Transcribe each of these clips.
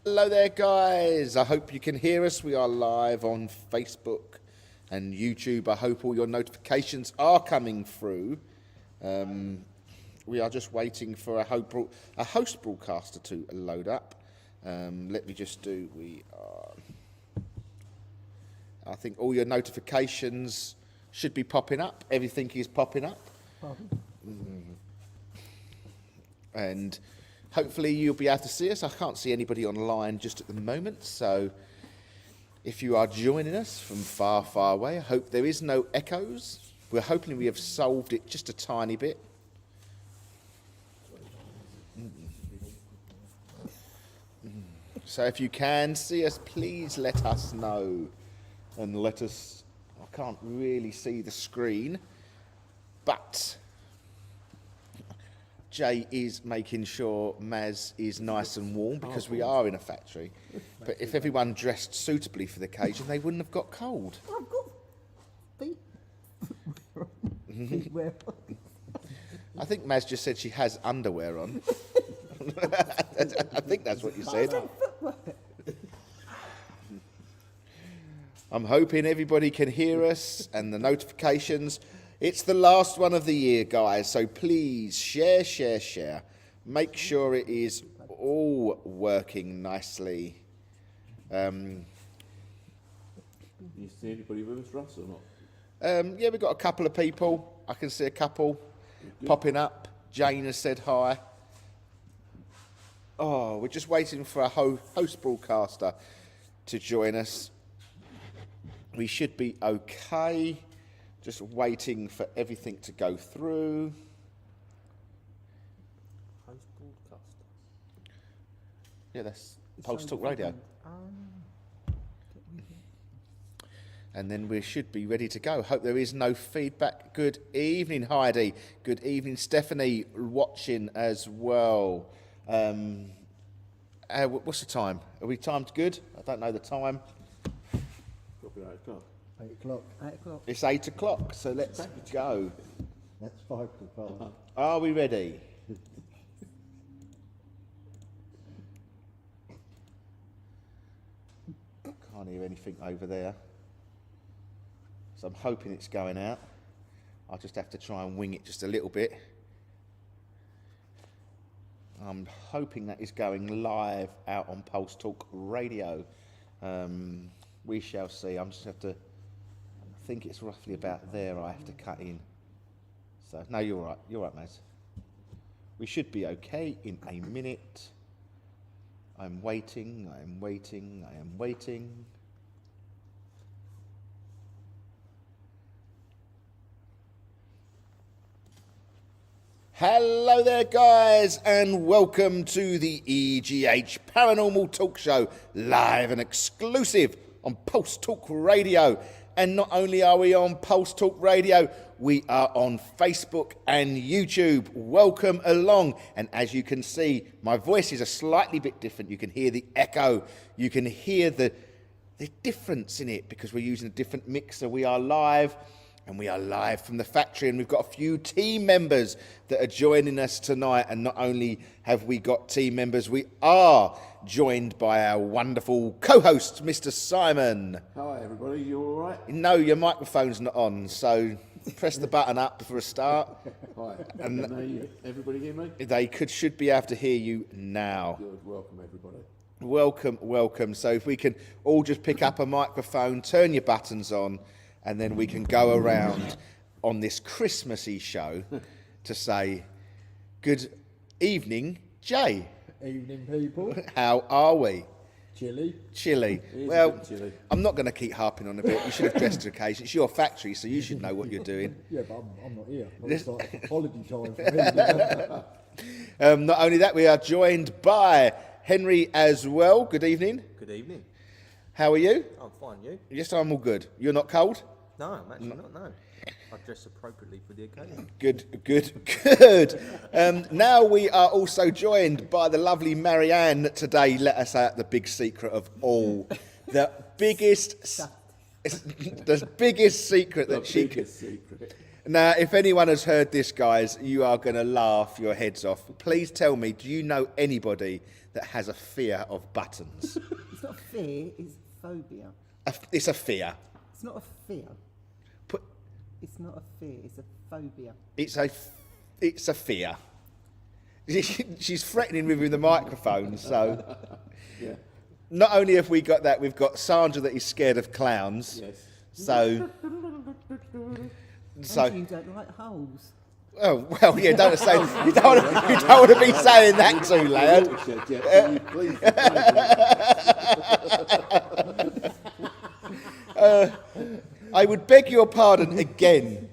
Hello there, guys. I hope you can hear us. We are live on Facebook and YouTube. I hope all your notifications are coming through. We are just waiting for a host broadcaster to load up. Let me just do. I think all your notifications should be popping up. Everything is popping up. And hopefully you'll be able to see us. I can't see anybody online just at the moment, so if you are joining us from far, far away, I hope there is no echoes. We're hoping we have solved it just a tiny bit. So if you can see us, please let us know. And let us... I can't really see the screen, but Jay is making sure Maz is nice and warm because we are in a factory. But if everyone dressed suitably for the occasion, they wouldn't have got cold. I've got feet. Feet I think Maz just said she has underwear on. I think that's what you said. I'm hoping everybody can hear us and the notifications. It's the last one of the year, guys, so please share, share, share. Make sure it is all working nicely. You see anybody with us, Russ, or not? Yeah, we've got a couple of people. I can see a couple popping up. Jane has said hi. Oh, we're just waiting for a host broadcaster to join us. We should be okay. Just waiting for everything to go through. Host broadcaster. Yeah, that's Pulse Talk Radio. And then we should be ready to go. Hope there is no feedback. Good evening, Heidi. Good evening, Stephanie, watching as well. What's the time? Are we timed good? I don't know the time. Probably 8 o'clock. 8 o'clock. 8 o'clock. It's 8 o'clock, so let's go. That's 5 to 5. Are we ready? Can't hear anything over there. So I'm hoping it's going out. I'll just have to try and wing it just a little bit. I'm hoping that is going live out on Pulse Talk Radio. We shall see. I'm just have to... I think it's roughly about there I have to cut in. So, no, you're right. You're right, Maz. We should be okay in a minute. I'm waiting, I am waiting, I am waiting. Hello there, guys, and welcome to the EGH Paranormal Talk Show, live and exclusive on Pulse Talk Radio. And not only are we on Pulse Talk Radio, we are on Facebook and YouTube. Welcome along. And as you can see, my voice is a slightly bit different. You can hear the echo. You can hear the difference in it because we're using a different mixer. We are live, and we are live from the factory. And we've got a few team members that are joining us tonight. And not only have we got team members, we are joined by our wonderful co-host, Mr. Simon. Hi, everybody. You all right? No, your microphone's not on, so press the button up for a start. Hi. Can everybody hear me? They should be able to hear you now. Good. Welcome, everybody. Welcome, welcome. So if we can all just pick up a microphone, turn your buttons on, and then we can go around on this Christmassy show to say, good evening, Jay. Evening, people. How are we? Chilly. Chilly. It is a Well, bit chilly. I'm not going to keep harping on a bit. You should have dressed to occasion. It's your factory, so you should know what you're doing. Yeah, but I'm not here. It's like holiday time for me. Not only that, we are joined by Henry as well. Good evening. Good evening. How are you? I'm fine, you? Yes, I'm all good. You're not cold? No, I'm actually not, no. I dress appropriately for the occasion. Good, good, good. Now we are also joined by the lovely Marianne that today let us out the big secret of all. The biggest the biggest secret that she could... Secret. Now, if anyone has heard this, guys, you are going to laugh your heads off. Please tell me, do you know anybody that has a fear of buttons? It's not fear, it's phobia. It's a fear. It's not a fear. Put, It's not a fear, it's a phobia. it's a fear. She's threatening with the microphone, so... Yeah. Not only have we got that, we've got Sandra that is scared of clowns. Yes. So... And you don't like holes. Oh, well, yeah, don't say... You don't want to be saying that too loud. Watershed, yeah. Can you please I would beg your pardon again.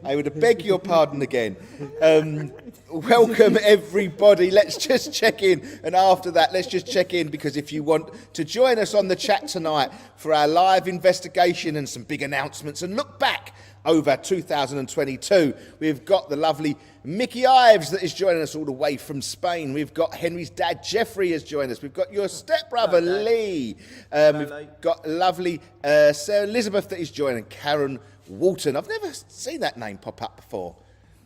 Welcome, everybody. Let's just check in. And after that, let's just check in, because if you want to join us on the chat tonight for our live investigation and some big announcements and look back over 2022, we've got the lovely Mickey Ives that is joining us all the way from Spain. We've got Henry's dad, Jeffrey, has joined us. We've got your stepbrother, Lee. We've got lovely Sarah Elizabeth that is joining, Karen Walton. I've never seen that name pop up before.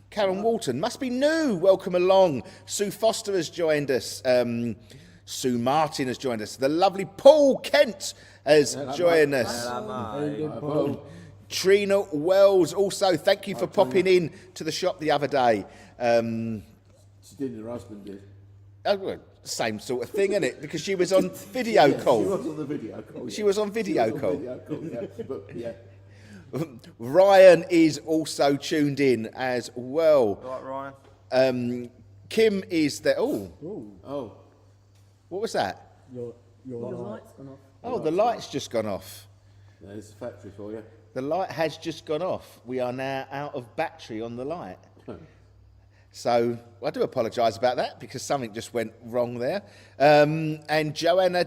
Karen Walton must be new. Welcome along. Sue Foster has joined us. Sue Martin has joined us. The lovely Paul Kent has joined us. Trina Wells also, thank you for popping in to the shop the other day. She did, her husband did. Well, same sort of thing, isn't it? Because she was on video call. She was on the video call. She was on video call. Yeah. But, yeah. Ryan is also tuned in as well. Right, Ryan. Kim is there. Oh, Oh, what was that? Your Your light. light's gone off. Oh, the light's just gone off. there's a factory for you. The light has just gone off. We are now out of battery on the light. So I do apologise about that, because something just went wrong there. And Joanna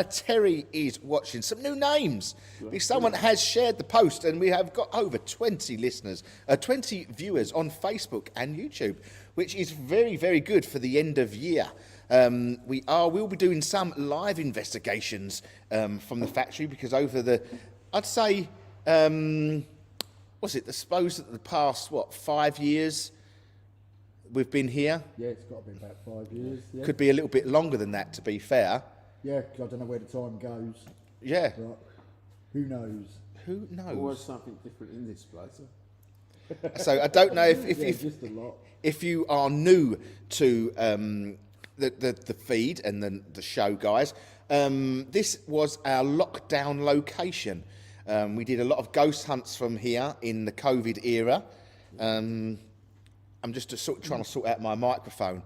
Terry is watching. Some new names. Because someone has shared the post, and we have got over 20 listeners, 20 viewers on Facebook and YouTube, which is very, very good for the end of year. We'll be doing some live investigations from the factory, because over the, I'd say, what's it? I suppose that the past 5 years we've been here. Yeah, it's got to be about 5 years. Yeah, Could be a little bit longer than that, to be fair. yeah, 'cause I don't know where the time goes. Yeah. But who knows? Who knows? Always something different in this place. So I don't know if Yeah, just a lot. if you are new to the feed and the show, guys, this was our lockdown location. We did a lot of ghost hunts from here in the COVID era. I'm just trying to sort out my microphone.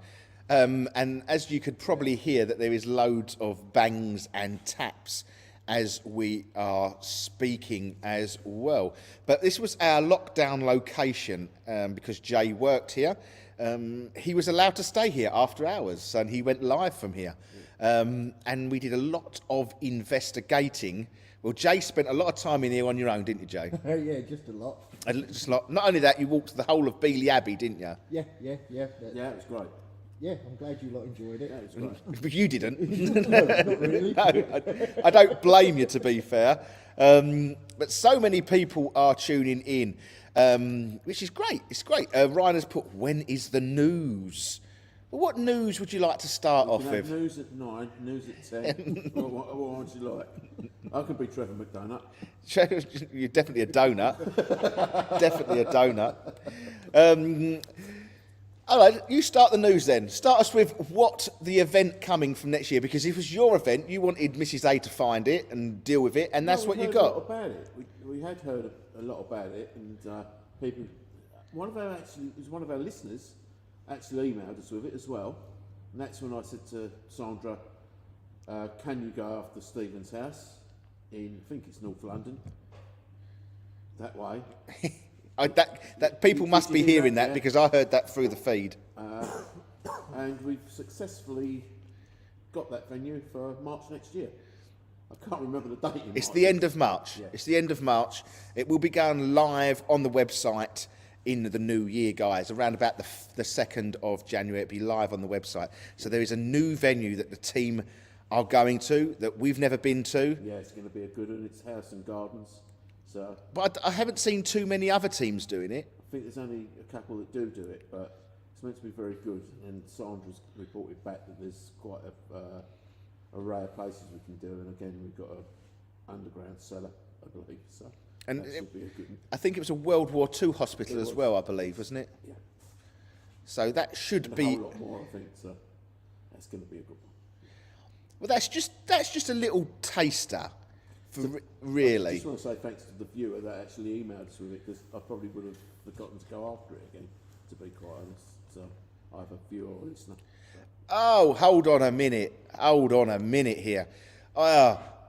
And as you could probably hear, that there is loads of bangs and taps as we are speaking as well. But this was our lockdown location because Jay worked here. He was allowed to stay here after hours, and he went live from here. And we did a lot of investigating. Well, Jay spent a lot of time in here on your own, didn't you, Jay? Yeah, just a lot. Not only that, you walked the whole of Beeley Abbey, didn't you? Yeah. Yeah, it was great. Yeah, I'm glad you lot enjoyed it. Yeah, it was great. But you didn't. No, not really. No, I don't blame you, to be fair. But so many people are tuning in, which is great. It's great. Ryan has put, when is the news? Well, what news would you like to start off You know, with? news at 9, news at 10. what would you like? I could be Trevor McDonough. You're definitely a donut. Definitely a donut. All right, you start the news then. Start us with what the event coming from next year, because if it was your event, you wanted Mrs. A to find it and deal with it, and that's No, what we you heard a lot got. about it. We had heard a lot about it, and people. One of our listeners actually emailed us with it as well, and that's when I said to Sandra, "Can you go after Stephen's house in, I think it's North London, that way?" That people Did must you be hear hearing that? that, Yeah. because I heard that through the feed. And we've successfully got that venue for March next year. I can't remember the date. in It's March. the end of March. Yeah. It's the end of March. It will be going live on the website in the new year, guys. Around about the 2nd of January, it'll be live on the website. So there is a new venue that the team are going to that we've never been to. Yeah, it's going to be a good one. It's House and Gardens. So But I haven't seen too many other teams doing it. I think there's only a couple that do it, but it's meant to be very good. And Sandra's reported back that there's quite array of places we can do, and again we've got an underground cellar, I believe. So And that should be a good one. I think it was a World War II hospital as well, I believe, wasn't it? Yeah. So that should And a be. whole lot more, I think. So that's going to be a good one. Well, that's just a little taster, for I really. just want to say thanks to the viewer that actually emailed us with it, because I probably would have forgotten to go after it again, to be quite honest. So I have a viewer or listener. Oh, hold on a minute here.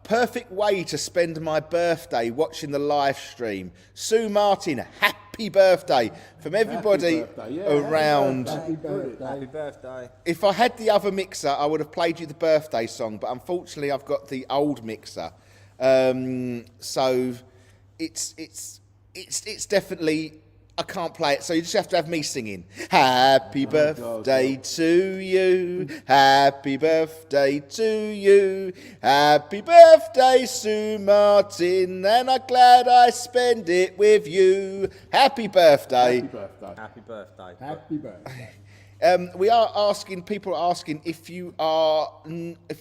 Perfect way to spend my birthday watching the live stream. Sue Martin, happy birthday from everybody birthday, yeah, around. Happy birthday. Happy birthday. If I had the other mixer, I would have played you the birthday song, but unfortunately, I've got the old mixer. So it's definitely, I can't play it. So you just have to have me singing. Happy birthday to you. Happy birthday to you. Happy birthday, Sue Martin. And I'm glad I spend it with you. Happy birthday. Happy birthday. Happy birthday. Happy birthday. People are asking if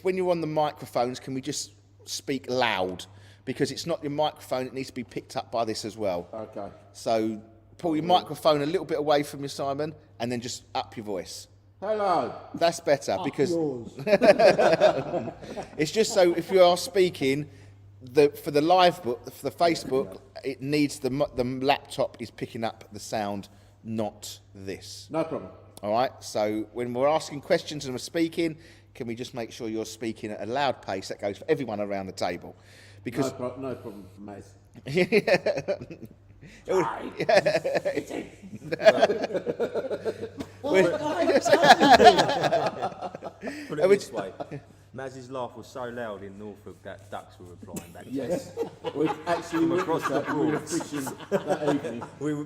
when you're on the microphones, can we just speak loud? Because it's not your microphone, it needs to be picked up by this as well. Okay. So pull your microphone a little bit away from you, Simon, and then just up your voice. Hello. That's better because Yours. it's just so if you are speaking, for the live book, for the Facebook, it needs the laptop is picking up the sound, not this. No problem. All right. So when we're asking questions and we're speaking, can we just make sure you're speaking at a loud pace that goes for everyone around the table? Because No problem for Maz. Put it this way. Maz's laugh was so loud in Norfolk that ducks were replying back. Yes. We actually went across across the that. We were Broads. fishing that evening.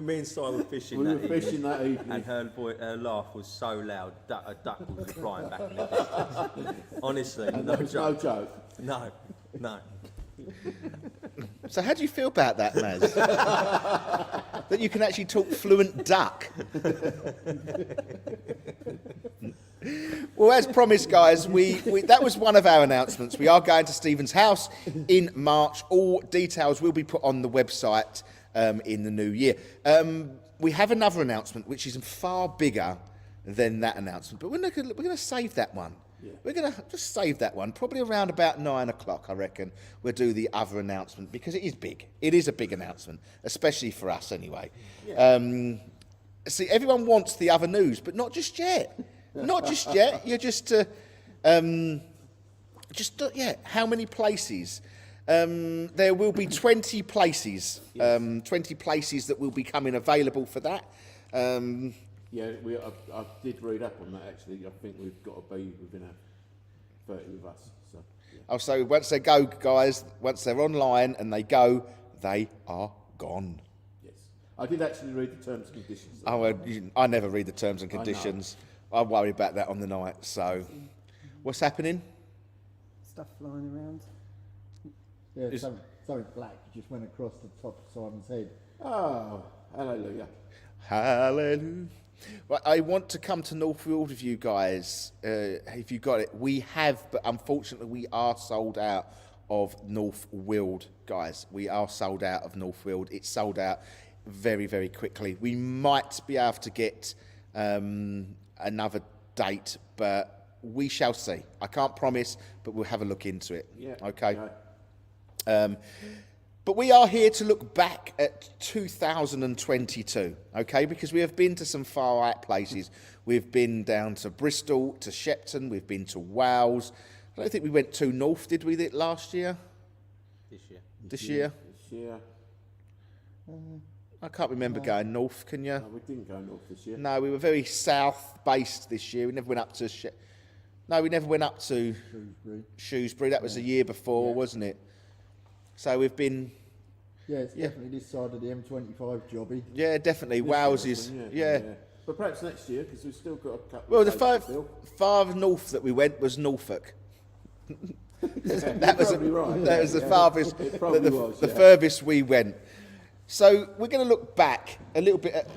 Me and Si were fishing We that were evening. fishing that evening. And her laugh was so loud, a duck was replying back in the distance. Honestly, no No joke. joke. No. So how do you feel about that, Maz? That you can actually talk fluent duck. Well, as promised, guys, we that was one of our announcements. We are going to Stephen's house in March. All details will be put on the website in the new year. We have another announcement, which is far bigger than that announcement, but we're going to save that one. Yeah. We're going to just save that one. Probably around about 9 o'clock, I reckon, we'll do the other announcement, because it is big. It is a big announcement, especially for us anyway. Yeah. See, everyone wants the other news, but not just yet. Not just yet. You're just how many places? There will be 20 places. 20 places that will be coming available for that. Yeah, I did read up on that actually. I think we've got to be within a 30 of us. So, yeah. Oh, so once they go, guys, once they're online and they go, they are gone. Yes. I did actually read the terms and conditions. Oh, well, I never read the terms and conditions. I worry about that on the night. So, what's happening? Stuff flying around. Yeah, something black just went across the top of Simon's head. Oh, hallelujah. Hallelujah. Well, I want to come to Northfield with you guys. If you got it, we have, but unfortunately, we are sold out of Northfield, guys. We are sold out of Northfield. It's sold out very, very quickly. We might be able to get another date, but we shall see. I can't promise, but we'll have a look into it. Yeah. Okay. Yeah. But we are here to look back at 2022, okay? Because we have been to some far out places. We've been down to Bristol, to Shepton, we've been to Wales. I don't think we went too north, did we, last year? This year. This year? This year. I can't remember going north, can you? No, we didn't go north this year. No, we were very south-based this year. We never went up to... we never went up to Shrewsbury. That was the year before, wasn't it? So we've been... Yeah, it's definitely this side of the M25 jobby. Yeah, definitely. Wales is... Yeah. But perhaps next year, because we've still got a couple Well, of the days to fill. far north that we went was Norfolk. That was probably right. That was the yeah. farthest, It probably was, the yeah. furthest we went. So we're going to look back a little bit at,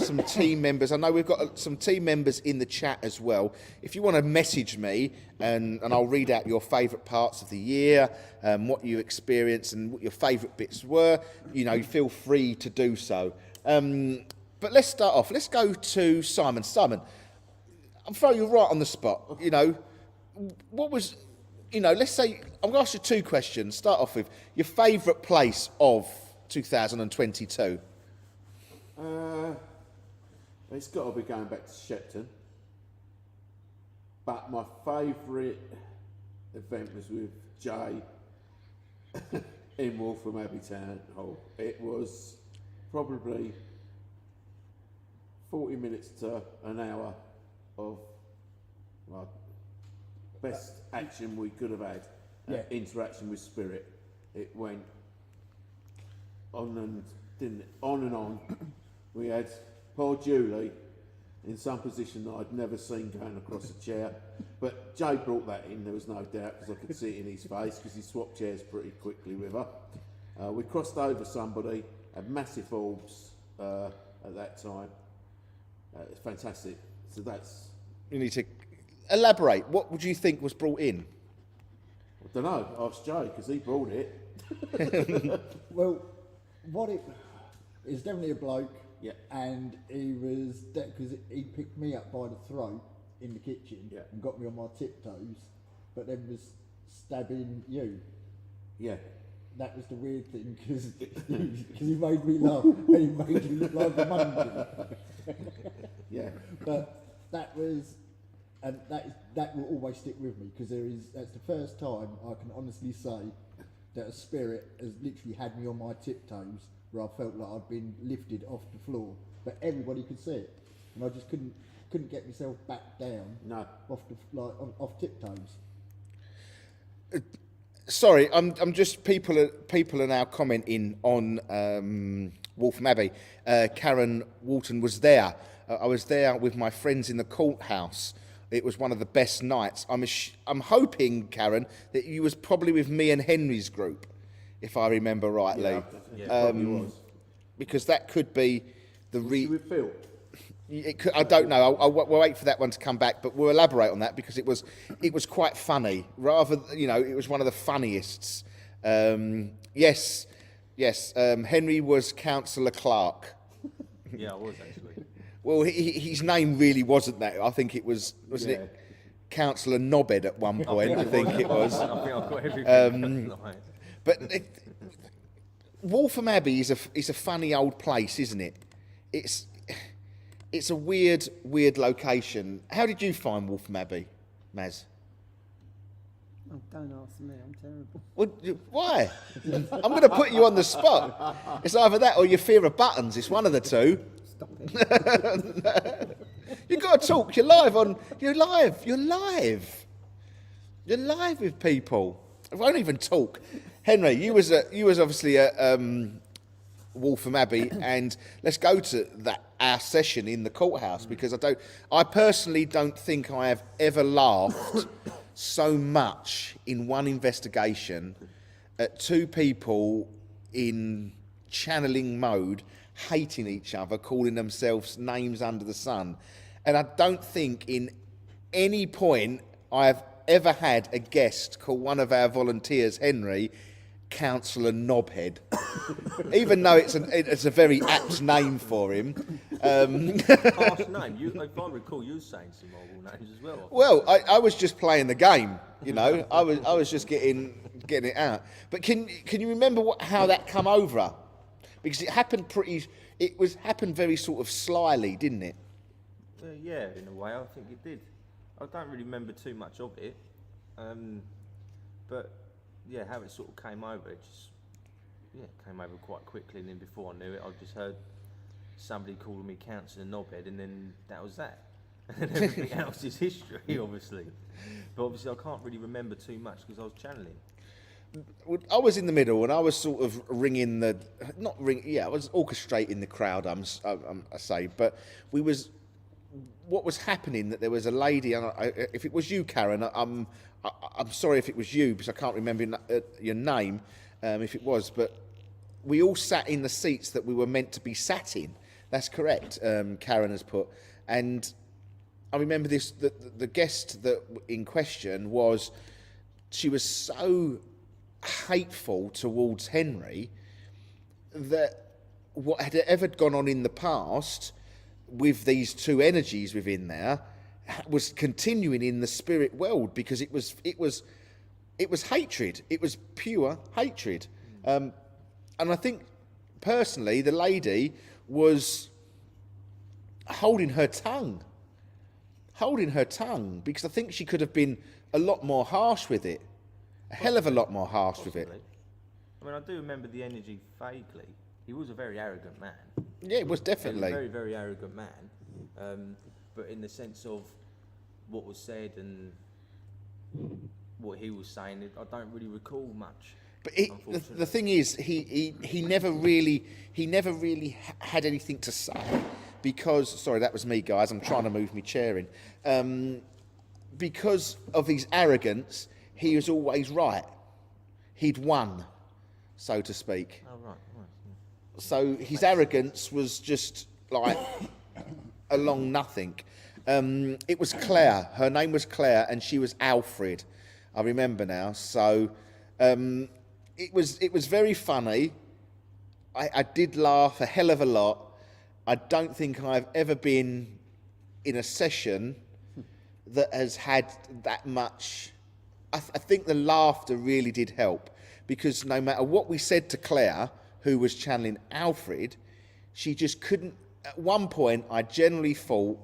some team members. I know we've got some team members in the chat as well. If you want to message me, and I'll read out your favourite parts of the year, what you experienced and what your favourite bits were, feel free to do so. But let's start off. Let's go to Simon. Simon, I'm throwing you right on the spot. What was, let's say, I'm going to ask you two questions. Start off with your favourite place of 2022. It's got to be going back to Shepton. But my favourite event was with Jay in Waltham Abbey Town Hall. It was probably 40 minutes to an hour of best action we could have had. Interaction with Spirit. It went on and on. We had poor Julie in some position that I'd never seen going across a chair, but Jay brought that in, there was no doubt, because I could see it in his face, because he swapped chairs pretty quickly with her. We crossed over somebody, had massive orbs at that time. It's fantastic. So that's... You need to elaborate. What would you think was brought in? I don't know, ask Jay, because he brought it. Well, it's definitely a bloke. Yeah. And he was, because he picked me up by the throat in the kitchen and got me on my tiptoes, but then was stabbing you. Yeah. That was the weird thing, because he made me laugh and he made me look like a monkey. Yeah. But that was, and that will always stick with me, because that's the first time I can honestly say that a spirit has literally had me on my tiptoes, where I felt like I'd been lifted off the floor, but everybody could see it, and I just couldn't get myself back down. No. Off tiptoes. Sorry, I'm just people are now commenting on Waltham Abbey. Karen Walton was there. I was there with my friends in the courthouse. It was one of the best nights. I'm hoping, Karen, that you was probably with me and Henry's group, if I remember rightly. Yeah, probably was. Because that could be the with Phil? I don't know. We'll wait for that one to come back, but we'll elaborate on that, because it was quite funny. It was one of the funniest. Yes. Henry was Councillor Clark. Yeah, I was actually. Well, his name really wasn't that. I think it wasn't it Councillor Knobhead at one point. I think it was. I think I've got everything. But Waltham Abbey is a funny old place, isn't it? It's a weird location. How did you find Waltham Abbey, Maz? Oh, don't ask me, I'm terrible. Why? I'm going to put you on the spot. It's either that or your fear of buttons. It's one of the two. Stop it. You've got to talk. You're live. You're live with people. I won't even talk. Henry, you was obviously at Waltham Abbey, and let's go to our session in the courthouse, because I personally don't think I have ever laughed so much in one investigation at two people in channeling mode hating each other, calling themselves names under the sun. And I don't think in any point I have ever had a guest call one of our volunteers, Henry, Councillor Knobhead, even though it's a very apt name for him. Harsh name. If I recall, you were saying some horrible names as well. Well, I was just playing the game, I was just getting it out. But can you remember how that come over? Because it happened happened very sort of slyly, didn't it? Yeah, in a way, I think it did. I don't really remember too much of it, but yeah, how it sort of came over, it came over quite quickly, and then before I knew it, I just heard somebody calling me Councillor Knobhead, and then that was that. And everything else is history, obviously. But obviously, I can't really remember too much because I was channeling. I was in the middle, and I was sort of I was orchestrating the crowd. I say, but what was happening, that there was a lady, and if it was you, Karen, I'm sorry if it was you, because I can't remember your name, if it was, but we all sat in the seats that we were meant to be sat in. That's correct, Karen has put. And I remember this, the guest that in question was, she was so hateful towards Henry that what had ever gone on in the past with these two energies within there was continuing in the spirit world, because it was hatred. It was pure hatred. And I think personally the lady was holding her tongue, because I think she could have been a lot more harsh with it, a hell of a lot more harsh with it. Possibly. I mean, I do remember the energy vaguely. He was a very arrogant man. Yeah, it was He was definitely. a very, very arrogant man. But in the sense of what was said and what he was saying, I don't really recall much. But the thing is, he never really had anything to say, because, sorry, that was me, guys. I'm trying to move my chair in. Because of his arrogance, he was always right. He'd won, so to speak. Oh, right. So his arrogance was just like along nothing. It was Claire. Her name was Claire, and she was Alfred. I remember now. So it was very funny. I did laugh a hell of a lot. I don't think I've ever been in a session that has had that much. I think the laughter really did help, because no matter what we said to Claire, who was channeling Alfred, she just couldn't. At one point, I generally thought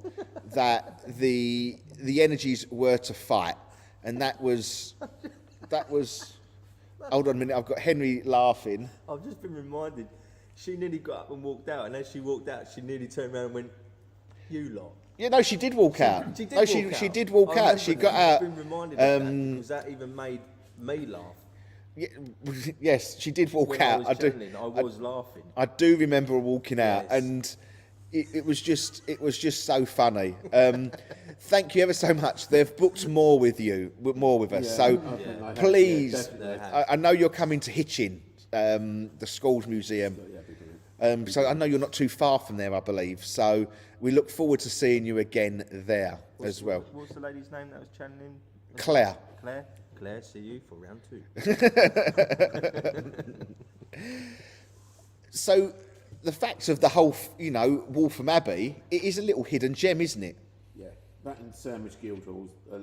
that the energies were to fight, and that was. Hold on a minute, I've got Henry laughing. I've just been reminded. She nearly got up and walked out, and as she walked out, she nearly turned around and went, "You lot." Yeah, no, she did walk out. She did No, walk she out. she did walk I out. remember She that. got I've out. been reminded of that, because that even made me laugh. Yes, she did walk When I out. was I do. channeling, I was laughing. I do remember her walking out, Yes. and it was just so funny. Thank you ever so much. They've booked more with us. Yeah, so I think they have. please, Yeah, definitely. I know you're coming to Hitchin, the schools museum. So I know you're not too far from there, I believe. So we look forward to seeing you again there as well. What's the lady's name that was channeling? Claire. Claire. Claire, see you for round 2. So the fact of the whole, Waltham Abbey, it is a little hidden gem, isn't it? Yeah, that and Sandwich Guildhall's a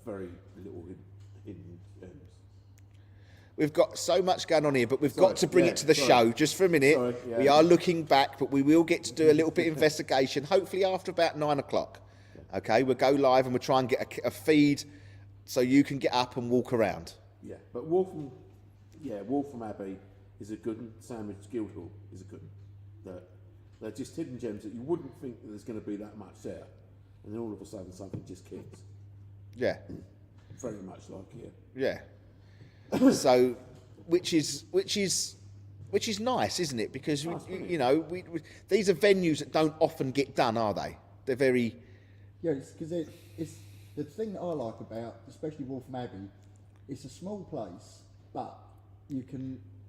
very little hidden gems. We've got so much going on here, but we've got to bring it to the sorry. show just for a minute. Sorry, yeah. We are looking back, but we will get to do a little bit of investigation, hopefully after about 9 o'clock. Okay, we'll go live and we'll try and get a feed so you can get up and walk around. Yeah, but Waltham Abbey is a good one. Sandwich Guildhall is a good one. They're just hidden gems that you wouldn't think that there's going to be that much there, and then all of a sudden something just kicks. Yeah, Very much like here. yeah. So, which is nice, isn't it? Because Nice, we these are venues that don't often get done, are they? They're very. Yeah, because it's the thing that I like about, especially Waltham Abbey. It's a small place, but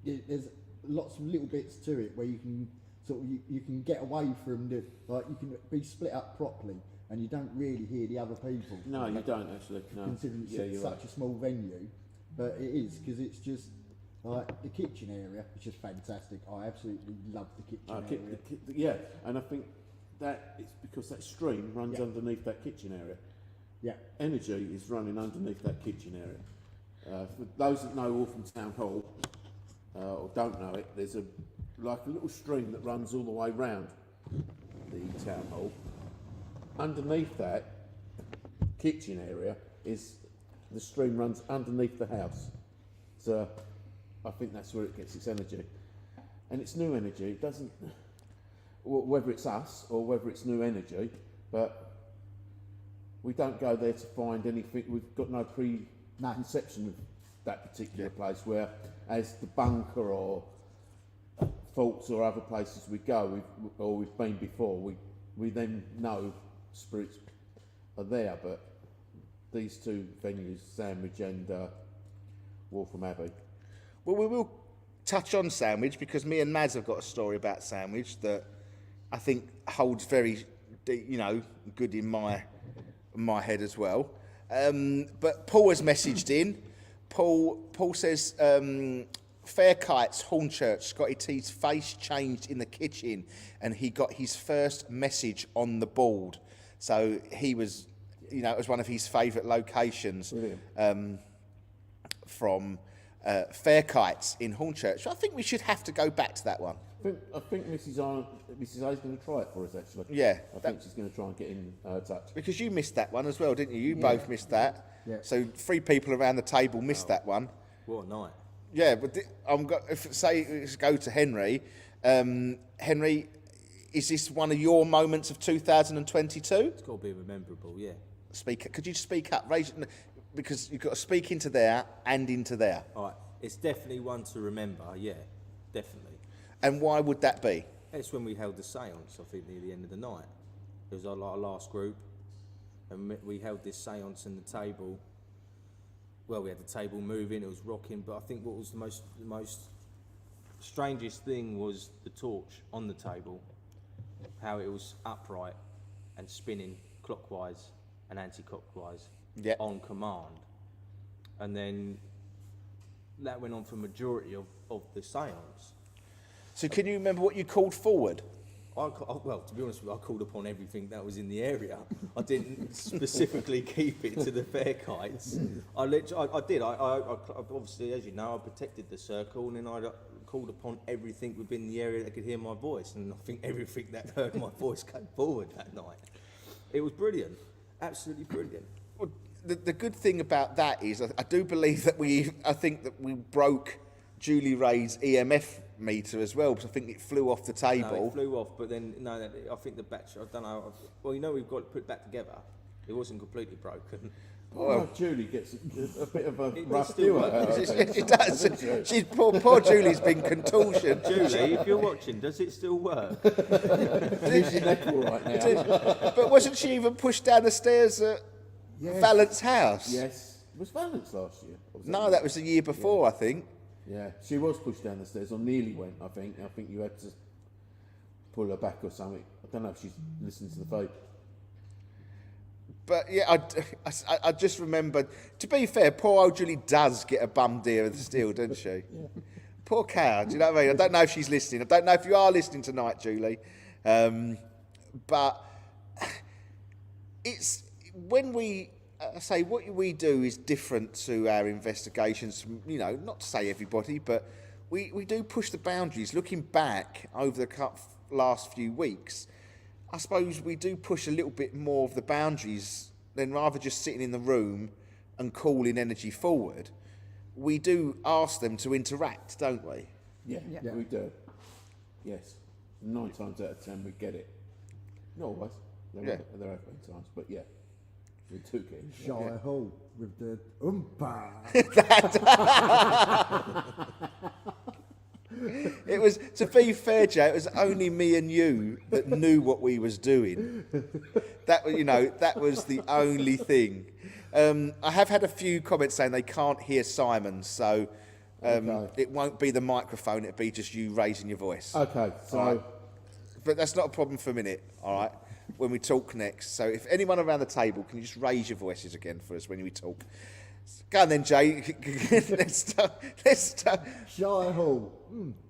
there's lots of little bits to it where you can sort of you can get away from you can be split up properly, and you don't really hear the other people. No, you don't actually. No. Considering it's such a small venue, but it is, because it's just like the kitchen area, which is fantastic. I absolutely love the kitchen area. Yeah, and I think that it's because that stream runs underneath that kitchen area. Yeah, Energy is running underneath that kitchen area. For those that know Waltham Town Hall, or don't know it, there's a little stream that runs all the way round the town hall. Underneath that kitchen area is the stream runs underneath the house. So I think that's where it gets its energy, and it's new energy. It doesn't, whether it's us or whether it's new energy, but we don't go there to find anything. We've got no preconception of that particular place. Where, as the bunker or Faults or other places we go, we've been before, we then know spirits are there. But these two venues, Sandwich and Waltham Abbey. Well, we will touch on Sandwich because me and Maz have got a story about Sandwich that I think holds very, good in my head as well. But Paul has messaged in. Paul says, Fair Kites, Hornchurch, Scotty T's face changed in the kitchen and he got his first message on the board. So he was, it was one of his favourite locations from Fair Kites in Hornchurch. So I think we should have to go back to that one. I think Mrs. A's going to try it for us, actually. Yeah. I think she's going to try and get in touch. Because you missed that one as well, didn't you? You both missed that. Yeah. So 3 people around the table missed that one. What a night. Yeah, but let's go to Henry. Henry, is this one of your moments of 2022? It's got to be memorable, yeah. Could you speak up? Because you've got to speak into there and into there. All right, it's definitely one to remember, yeah, definitely. And why would that be? It's when we held the séance, I think, near the end of the night. It was our last group, and we held this séance in the table. Well, we had the table moving, it was rocking, but I think what was the most strangest thing was the torch on the table, how it was upright and spinning clockwise and anti-clockwise on command. And then that went on for majority of the séance. So can you remember what you called forward? Well, to be honest with you, I called upon everything that was in the area. I didn't specifically keep it to the Fair Kites. I did. I obviously, as you know, I protected the circle, and then I called upon everything within the area that could hear my voice. And I think everything that heard my voice came forward that night. It was brilliant, absolutely brilliant. Well, the good thing about that is I do believe that I think that we broke Julie Ray's EMF meter as well, because I think it flew off the table. No, it flew off, but then I think the batch. I don't know. Well, we've got to put it back together. It wasn't completely broken. Well, Julie gets a bit of a It rough still deal at her. works. She does. She's poor Julie's been contortion. Julie, if you're watching, does it still work? Is your neck all right now? But wasn't she even pushed down the stairs at Valent's house? Yes. Was Valence last year? Or was No, that was the year before, I think. Yeah, she was pushed down the stairs, or nearly went, I think. I think you had to pull her back or something. I don't know if she's listening to the phone. But yeah, I just remembered, to be fair, poor old Julie does get a bum deer of the steel, doesn't she? Poor cow, do you know what I mean? I don't know if she's listening. I don't know if you are listening tonight, Julie. But it's when we say what we do is different to our investigations, not to say everybody, but we do push the boundaries. Looking back over the last few weeks, I suppose we do push a little bit more of the boundaries than rather just sitting in the room and calling energy forward. We do ask them to interact, don't we? Yeah, we do. Yes. 9 times out of 10 we get it. Not always. There have been times, but yeah. We do get it. Shire Hall with the oompa. It was, to be fair, Jay, it was only me and you that knew what we was doing. That was the only thing. I have had a few comments saying they can't hear Simon, so it won't be the microphone, it'll be just you raising your voice. Okay, so... Right. But that's not a problem for a minute, all right, when we talk next. So if anyone around the table, can you just raise your voices again for us when we talk? Go on then, Jay. Let's start. Shire Hall,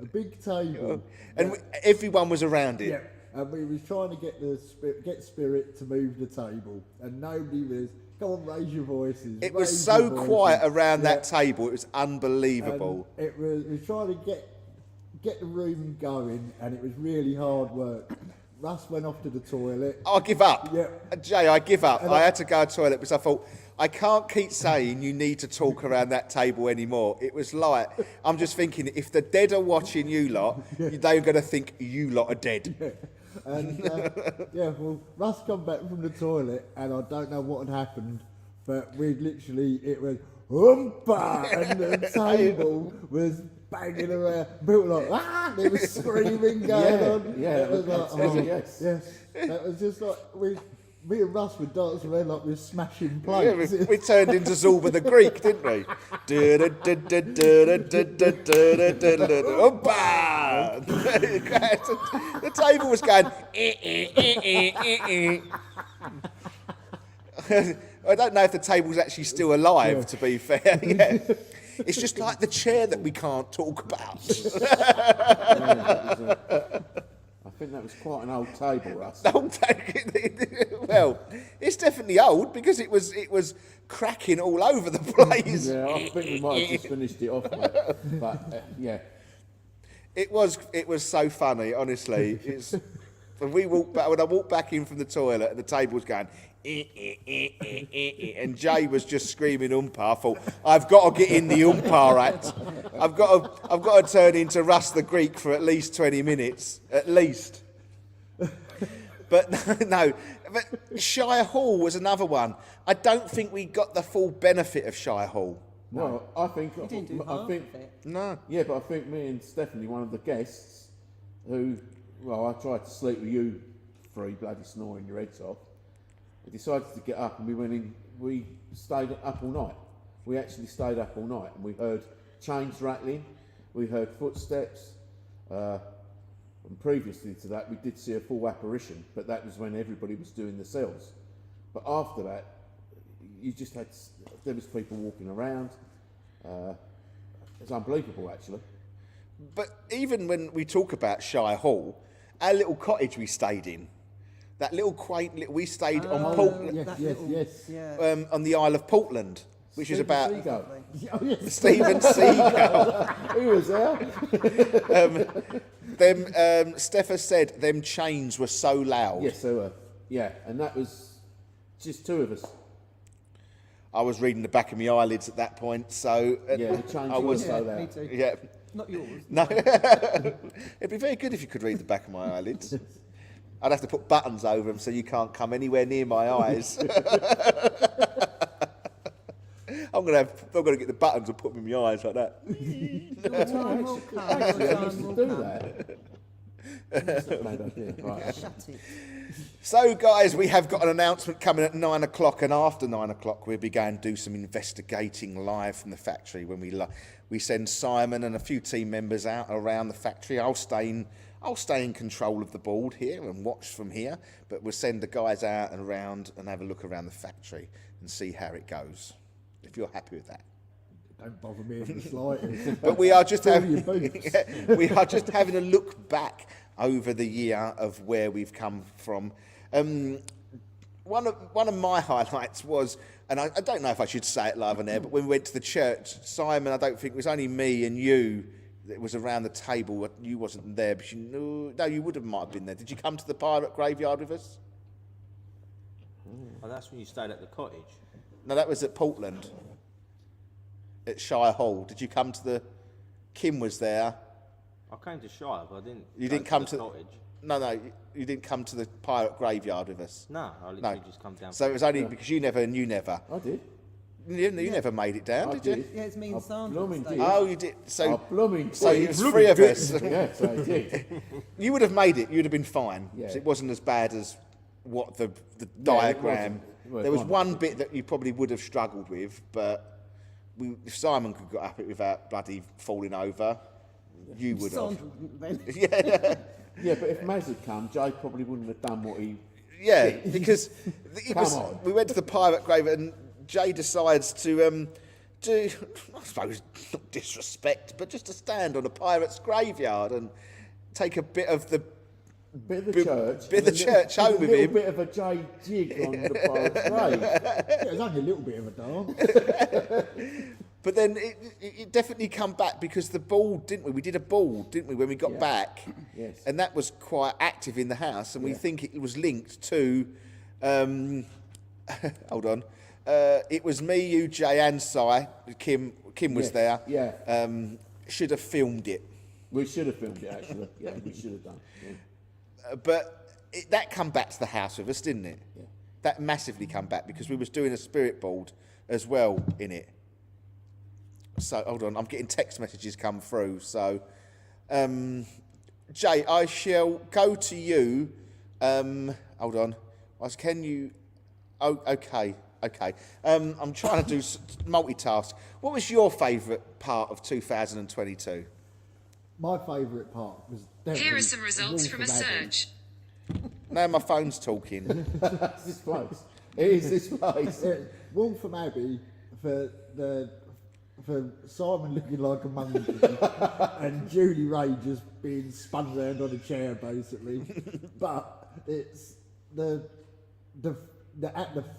a big table. And everyone was around it. Yeah, and we was trying to get Spirit to move the table, and nobody was. Come on, raise your voices. It was raise so your voices. quiet around that table. It was unbelievable. And we was trying to get the room going, and it was really hard work. Russ went off to the toilet. I give up. Yeah. Jay, I give up. And I had to go to the toilet because I thought, I can't keep saying you need to talk around that table anymore. It was like, I'm just thinking, if the dead are watching you lot, they're going to think you lot are dead. And well, Russ come back from the toilet, and I don't know what had happened, but it was oompa, and the table was banging around. People were like, there was screaming going on. Yeah, it was like, yes. yes. That was just like Me and Russ were dancing around like we were smashing Yeah, plates. we turned into Zorba the Greek, didn't we? Opa! The table was going. I don't know if the table's actually still alive, to be fair. Yeah. It's just like the chair that we can't talk about. I think that was quite an old table, Russ. Don't take it. Well, it's definitely old because it was cracking all over the place. Yeah, I think we might have just finished it off, mate. But yeah, It was so funny, honestly. It's when I walked back in from the toilet and the table was going, and Jay was just screaming umpire. I thought, I've got to get in the umpire act. I've got to turn into Russ the Greek for at least 20 minutes, at least. But no, but Shire Hall was another one. I don't think we got the full benefit of Shire Hall. well, I think You didn't do I half think of it. No. yeah, but I think me and Stephanie, one of the guests, who I tried to sleep with you three bloody snoring your heads off. We decided to get up and we went in. We stayed up all night. We actually stayed up all night and we heard chains rattling. We heard footsteps. And previously to that, we did see a full apparition, but that was when everybody was doing the cells. But after that, you just had there was people walking around. It's unbelievable, actually. But even when we talk about Shire Hall, our little cottage we stayed in, that little quaint little, we stayed on Portland, Yes, That yes, little- yes. Yeah. on the Isle of Portland, which is about Seagull. Oh, yes. Stephen Seagull. He was there. Steffa said them chains were so loud. Yes, they were. Yeah, and that was just two of us. I was reading the back of my eyelids at that point, so Yeah, the chains I were was. so Yeah, me loud. too. Yeah, Not yours. no. It'd be very good if you could read the back of my eyelids. I'd have to put buttons over them so you can't come anywhere near my eyes. I'm gonna get the buttons and put them in my eyes like that. Your time will come. Your Yeah, I time used to will do come. that. That's not a bad idea. Right. Shut it. So, guys, we have got an announcement coming at 9 o'clock, and after 9 o'clock, we'll be going to do some investigating live from the factory. When we send Simon and a few team members out around the factory. I'll stay in control of the board here and watch from here, but we'll send the guys out and around and have a look around the factory and see how it goes. If you're happy with that. Don't bother me in the slightest. But we are just Fill your boots. we are just having a look back over the year of where we've come from. One of my highlights was, and I don't know if I should say it live on air, but when we went to the church, Simon, I don't think it was only me and you that was around the table. You wasn't there, but you might have been there. Did you come to the pirate graveyard with us? Oh, that's when you stayed at the cottage. No, that was at Portland, at Shire Hall. Did you come to the? Kim was there. I came to Shire, but I didn't. You go didn't come the to cottage. No, you didn't come to the pirate graveyard with us. No, I No. literally just come down. So it was only because you never. I did. You never made it down, I did you? did. Yeah, it's me and I Sandra. blooming stayed. did. Oh, you did. So, blooming so did. it was three of us. Yes, I did. You would have made it. You'd have been fine. Yeah. So it wasn't as bad as what the diagram. Well, There was fine. one bit that you probably would have struggled with, but if Simon could got up it without bloody falling over, you would have. Sandra didn't then. Yeah, but if Maz had come, Jay probably wouldn't have done what he... Yeah, because on. we went to the pirate grave and Jay decides to I suppose, not disrespect, but just to stand on a pirate's graveyard and take a bit of the Bit of the Bit- church. bit of the and church home with A him. little bit of a Jay jig on the pirate's grave. Yeah, it was only a little bit of a dance. But then it definitely come back because the ball, didn't we? We did a ball, didn't we, when we got Yeah. back? Yes. And that was quite active in the house, and we Yeah. think it was linked to. Hold on. It was me, you, Jay, and Si. Kim was Yes, there. yeah. Should have filmed it, We should have filmed it, actually. Yeah, we should have done. Yeah. but that come back to the house with us, didn't it? Yeah. That massively come back because we was doing a spirit board as well in it. So hold on, I'm getting text messages come through. So, Jay, I shall go to you. Hold on. I said, can you... Oh, okay. I'm trying to do multitask. What was your favourite part of 2022? My favourite part was definitely Here are some results from a Wolf of Abbey. search. Now my phone's talking. It's this place. It is this place. Waltham Abbey for Simon looking like a monkey and Julie Ray just being spun round on a chair basically. But it's the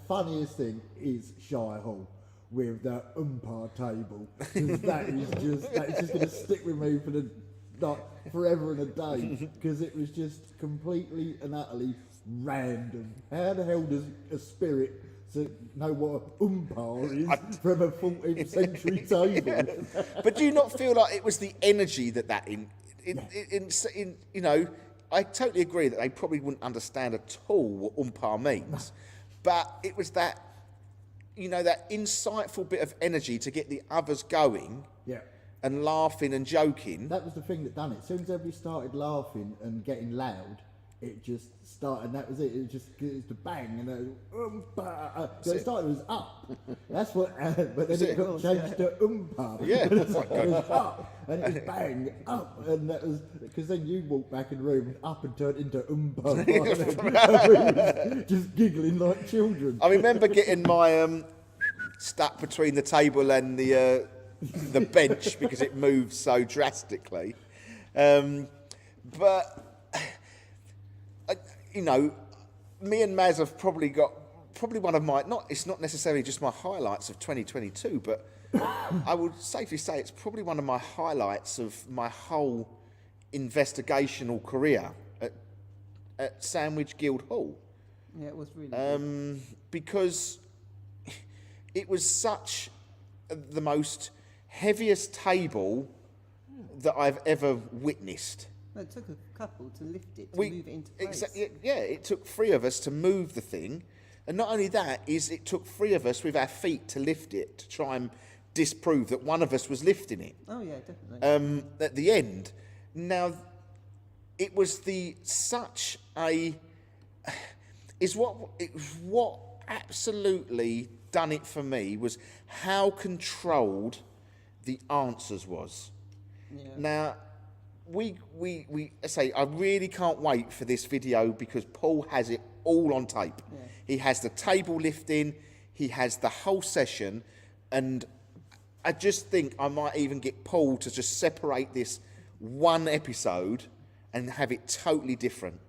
funniest thing is Shire Hall with the umpire table. 'Cause that is just going to stick with me for the forever and a day, because it was just completely and utterly random. How the hell does a spirit know what an umpire is from a 14th century table? But do you not feel like it was the energy that in you know, I totally agree that they probably wouldn't understand at all what umpire means, but it was that, you know, that insightful bit of energy to get the others going Yeah. and laughing and joking. That was the thing that done it. As soon as everybody started laughing and getting loud, it just started, and that was it. It was the bang, and so it started, it was up. That's what, but then it got changed to umpire. Yeah. It was up, and it was bang, up, and that was, because then you walked back in the room, and up and turned into umpire. And we was just giggling like children. I remember getting my stuck between the table and the bench because it moved so drastically. But you know, me and Maz have probably got one of my, it's not necessarily just my highlights of 2022, but I would safely say it's probably one of my highlights of my whole investigational career at Sandwich Guild Hall. Yeah, it was really good. Because it was such the most heaviest table that I've ever witnessed. No, it took a couple to lift it, to move it into place. Yeah, it took 3 of us to move the thing, and not only that, it took 3 of us with our feet to lift it, to try and disprove that one of us was lifting it. Oh yeah, definitely. At the end, now it was what absolutely done it for me was how controlled the answers was. Yeah. Now, we say I really can't wait for this video because Paul has it all on tape. Yeah. He has the table lifting, he has the whole session, and I just think I might even get Paul to just separate this one episode and have it totally different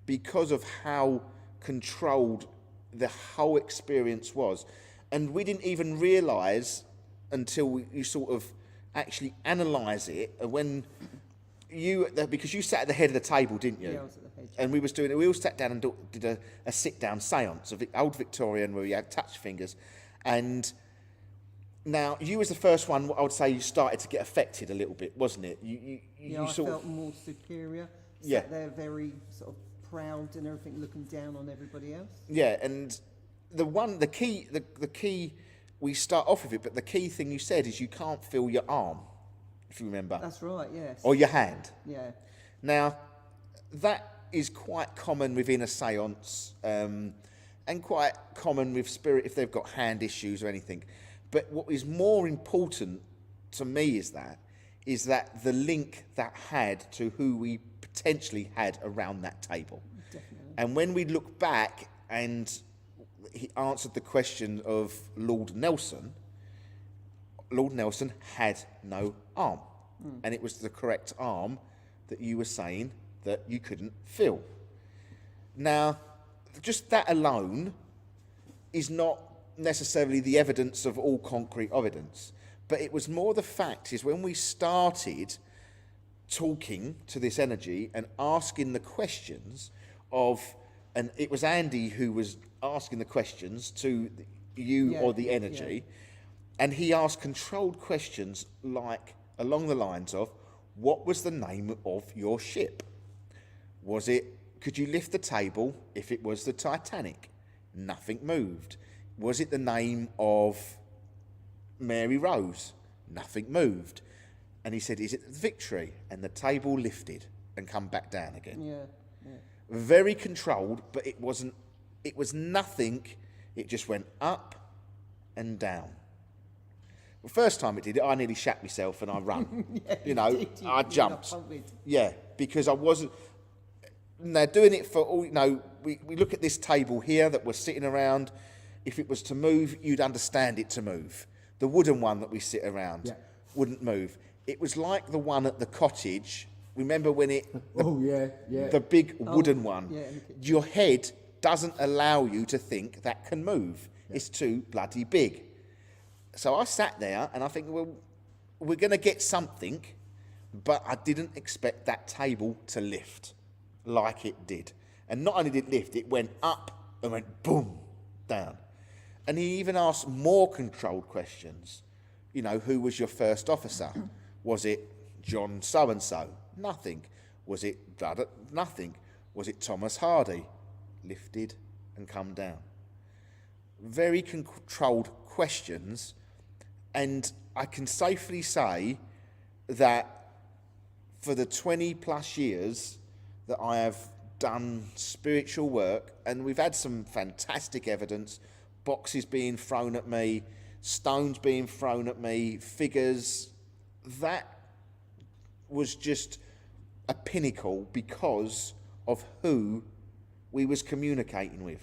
because of how controlled the whole experience was. And we didn't even realise until you sort of actually analyse it when because you sat at the head of the table, didn't you? Yeah, I was at the head. And we all sat down and did a sit-down seance, old Victorian, where we had touch fingers. And now, you was the first one, I would say, you started to get affected a little bit, wasn't it? You I sort felt of... more superior. Yeah. Sat there very sort of proud and everything, looking down on everybody else. Yeah, and the key, we start off with it, but the key thing you said is you can't feel your arm, if you remember. That's right, yes. Or your hand. Yeah. Now, that is quite common within a seance, and quite common with spirit if they've got hand issues or anything. But what is more important to me is that the link that had to who we potentially had around that table. Definitely. And when we look back and he answered the question of Lord Nelson had no arm. And it was the correct arm that you were saying that you couldn't feel. Now, just that alone is not necessarily the evidence of all concrete evidence, but it was more the fact is when we started talking to this energy and asking the questions and it was Andy who was asking the questions to you or the energy, and he asked controlled questions like along the lines of, what was the name of your ship? Could you lift the table if it was the Titanic? Nothing moved. Was it the name of Mary Rose? Nothing moved. And he said, is it the Victory? And the table lifted and come back down again. Yeah, yeah. Very controlled, but it wasn't It was nothing. It just went up and down. The first time it did it, I nearly shat myself and I run. You know, I jumped. Yeah, because I wasn't. Now, doing it for all, you know, we look at this table here that we're sitting around. If it was to move, you'd understand it to move. The wooden one that we sit around wouldn't move. It was like the one at the cottage. Remember when it... The big wooden one. Yeah. Your head doesn't allow you to think that can move. It's too bloody big. So I sat there and I think, well, we're going to get something, but I didn't expect that table to lift like it did. And not only did it lift, it went up and went boom, down. And he even asked more controlled questions. You know, who was your first officer? Was it John so-and-so? Nothing. Was it Blood? Nothing. Was it Thomas Hardy? Lifted and come down. Very controlled questions. And I can safely say that for the 20 plus years that I have done spiritual work, and we've had some fantastic evidence, boxes being thrown at me, stones being thrown at me, figures, that was just a pinnacle because of who we was communicating with.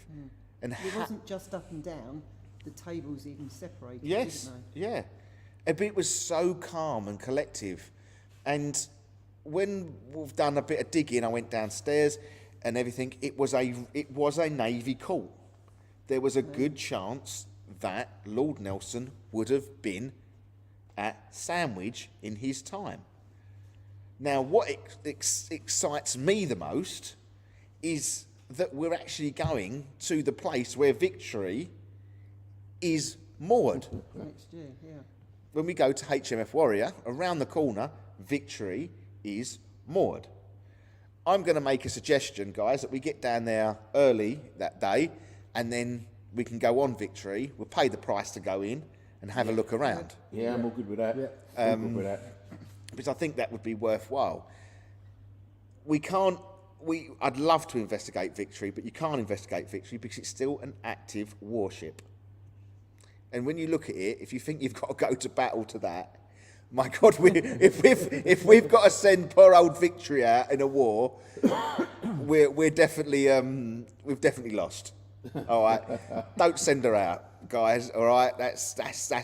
And It wasn't just up and down, the tables even separated, yes, didn't yeah. But it was so calm and collective. And when we've done a bit of digging, I went downstairs and everything, it was a Navy call. There was a good chance that Lord Nelson would have been at Sandwich in his time. Now, what excites me the most is that we're actually going to the place where Victory is moored. they? Next year, yeah. When we go to HMF Warrior, around the corner, Victory is moored. I'm going to make a suggestion, guys, that we get down there early that day, and then we can go on Victory. We'll pay the price to go in and have a look around, Yeah, I'm all good with that. All good with that. because I think that would be worthwhile. I'd love to investigate Victory, but you can't investigate Victory because it's still an active warship. And when you look at it, if you think you've got to go to battle to that, my God, if we've got to send poor old Victory out in a war, we're definitely we've definitely lost. All right, don't send her out, guys. All right, that's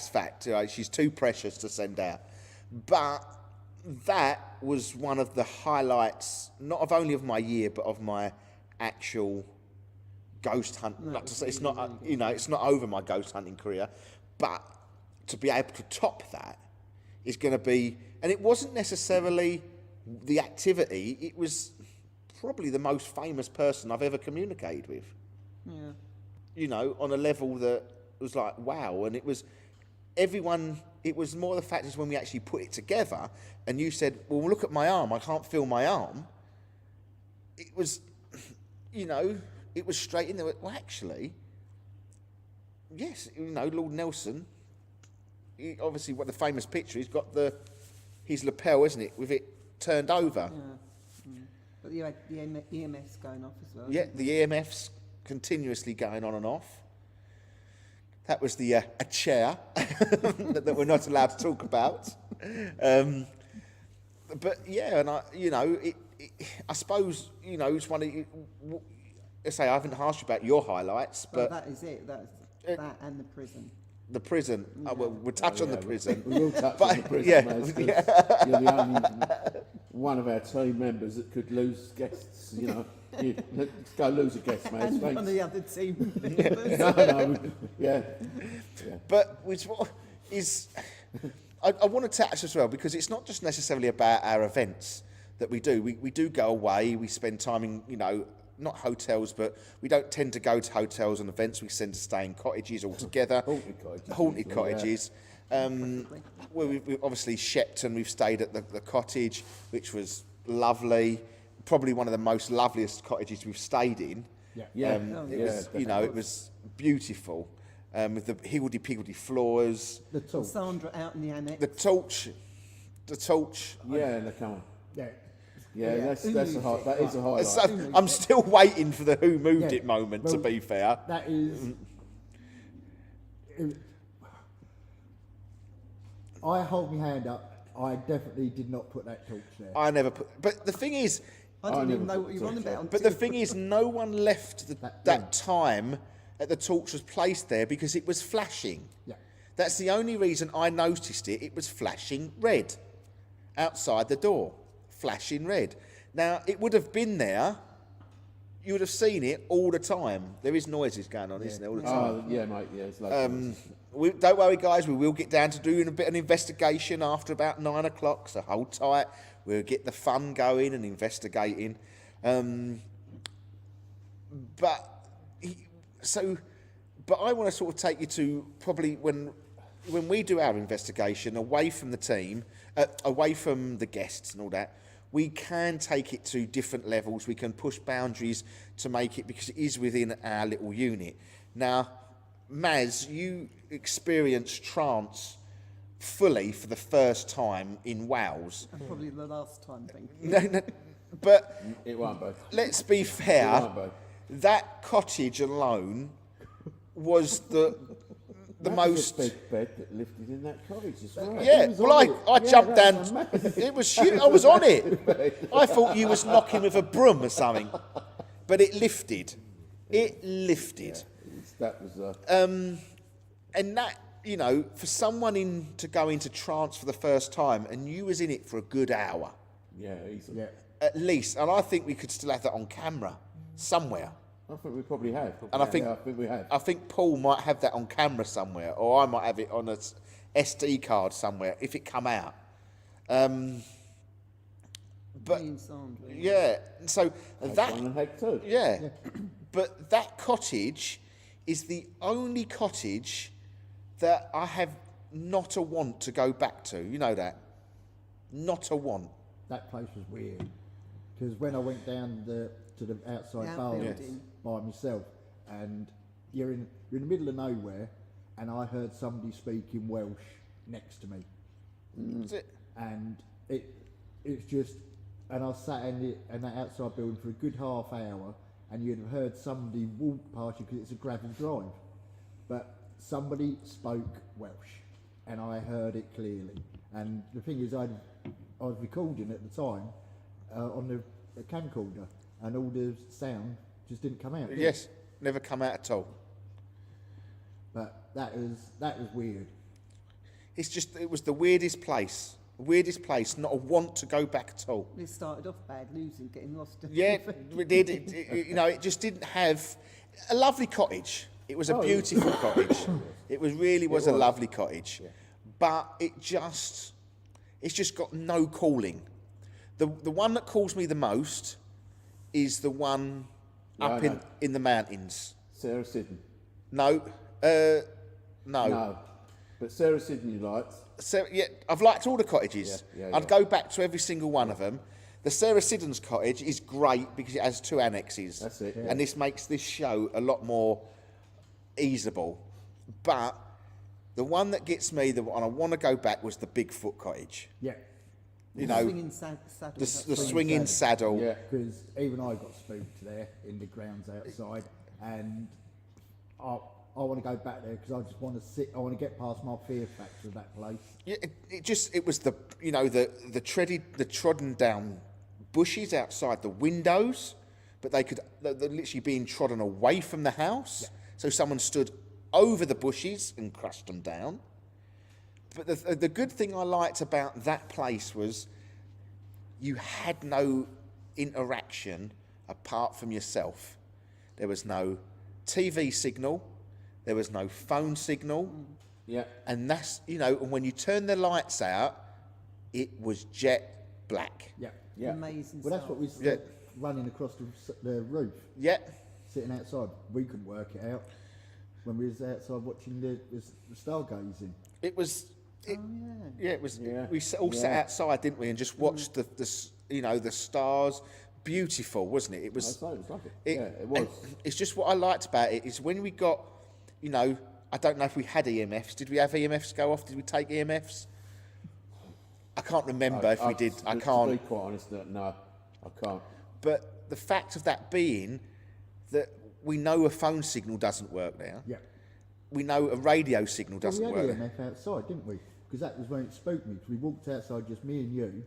fact. All right? She's too precious to send out. But that was one of the highlights, not of only of my year, but of my actual ghost hunt. Like to say, it's not it's not over my ghost hunting career, but to be able to top that is going to be, and it wasn't necessarily the activity, it was probably the most famous person I've ever communicated with. Yeah. You know, on a level that was like, wow. And it was everyone, it was more the fact is when we actually put it together and you said, well, look at my arm, I can't feel my arm. It was, it was straight in there. Well, actually, yes, Lord Nelson, obviously, what the famous picture, he's got his lapel, isn't it, with it turned over. Yeah. But you had the EMFs going off as well. Yeah, the EMFs continuously going on and off. That was a chair that we're not allowed to talk about. But yeah, and I suppose it's one of I say I haven't asked you about your highlights, Well, but that is it. That's that and the prison. the prison. We'll touch on the prison. We will touch But, on the prison, yeah, Maz, 'cause yeah. you're the only one of our team members that could lose guests. Let's go lose a guest, mate. And Thanks. one of the other team members. No, yeah. But which is, I want to touch as well, because it's not just necessarily about our events that we do. We do go away. We spend time in, not hotels, but we don't tend to go to hotels and events. We tend to stay in cottages altogether. Haunted cottages. Where we obviously Shepton, we've stayed at the cottage, which was lovely. Probably one of the most loveliest cottages we've stayed in. It was beautiful. With the higgledy-piggledy floors. The torch. Sandra out in the annex. The torch. Yeah, they come on. Yeah. Yeah, Yeah. that's Who a moved high, it? that is a highlight. So, I'm still waiting for the who moved Yeah. it moment, to Well, be fair. That is. I hold my hand up. I definitely did not put that torch there. I never put. But the thing is, I didn't never even know put what you were on torch about. but the thing is, no one left That that room. time that the torch was placed there because it was flashing. Yeah. That's the only reason I noticed it. It was flashing red outside the door, flashing red. Now, it would have been there. You would have seen it all the time. There is noises going on, isn't there, all the time? Oh, yeah, mate. Yeah, it's like Don't worry, guys. We will get down to doing a bit of an investigation after about 9 o'clock. So hold tight. We'll get the fun going and investigating. But I want to sort of take you to probably when we do our investigation away from the team, away from the guests and all that. We can take it to different levels. We can push boundaries to make it, because it is within our little unit. Now, Maz, you experienced trance fully for the first time in Wales. And probably the last time, thank you. No, but it won't be. let's be It fair, won't be. that cottage alone was the That was most... a big bed that lifted in that cottage as well. Yeah, It was well, on it. I Yeah, jumped that down. was amazing. It was huge. I was on it. I thought you was knocking with a broom or something, but it lifted. It lifted, That was and that, you know, for someone to go into trance for the first time, and you was in it for a good hour yeah, easily. Yeah. at least, and I think we could still have that on camera somewhere. I think we probably have. And I think- yeah, I think we have. I think Paul might have that on camera somewhere, or I might have it on a SD card somewhere if it come out. But Me and Sandra. yeah, so that One and heck too. yeah, but that cottage is the only cottage that I have not a want to go back to. You know that, not a want. That place was weird because when I went down to the outside The bar outbuilding. by myself, and you're in the middle of nowhere, and I heard somebody speaking Welsh next to me, Is it? and it's just, and I sat in that outside building for a good half hour, and you'd have heard somebody walk past you because it's a gravel drive, but somebody spoke Welsh, and I heard it clearly. And the thing is, I was recording at the time on the camcorder, and all the sound just didn't come out. did it? Yes, never come out at all. But that was weird. It's just, it was the weirdest place. Weirdest place, not a want to go back at all. We started off bad, losing, getting lost. Yeah, we did. You know, it just didn't have a lovely cottage. It was a beautiful cottage. It was really was a lovely cottage, but it's just got no calling. The one that calls me the most is the one Yeah, up I know. in the mountains. Sarah Sidden. No, no. No. But Sarah Sidden you liked. So, yeah, I've liked all the cottages. Yeah, I'd yeah. go back to every single one of them. The Sarah Siddons cottage is great because it has 2 annexes. That's it, yeah. And this makes this show a lot more easable. But the one that gets me, the one I want to go back, was the Bigfoot cottage. Yeah, You know, Swinging saddle. the swinging saddle. Yeah. because even I got spooked there in the grounds outside, and I want to go back there because I just want to sit. I want to get past my fear factor of that place. Yeah, it was the, you know, the trodden down bushes outside the windows, but they're literally being trodden away from the house. So someone stood over the bushes and crushed them down. But the good thing I liked about that place was you had no interaction apart from yourself. There was no TV signal, there was no phone signal. Yeah. And that's, you know, and when you turn the lights out, it was jet black. Yeah, Yeah. Amazing well, that's stuff. what we Yeah. running across the roof, Yeah, sitting outside. We couldn't work it out when we was outside watching the stargazing. it was. It, Oh, yeah, it was. Yeah. We all sat Yeah. outside, didn't we, and just watched you know, the stars. Beautiful, wasn't it? It I was. thought it was lovely. It, Yeah, it was. and it's just what I liked about it is when we got, you know, I don't know if we had EMFs. Did we have EMFs go off? Did we take EMFs? I can't remember if we did. I To be can't. quite honest, no. I can't. But the fact of that being that we know a phone signal doesn't work there. Yeah. We know a radio signal doesn't we work had there. EMF outside, didn't we? Because that was when it spooked me. 'Cause we walked outside, just me and you,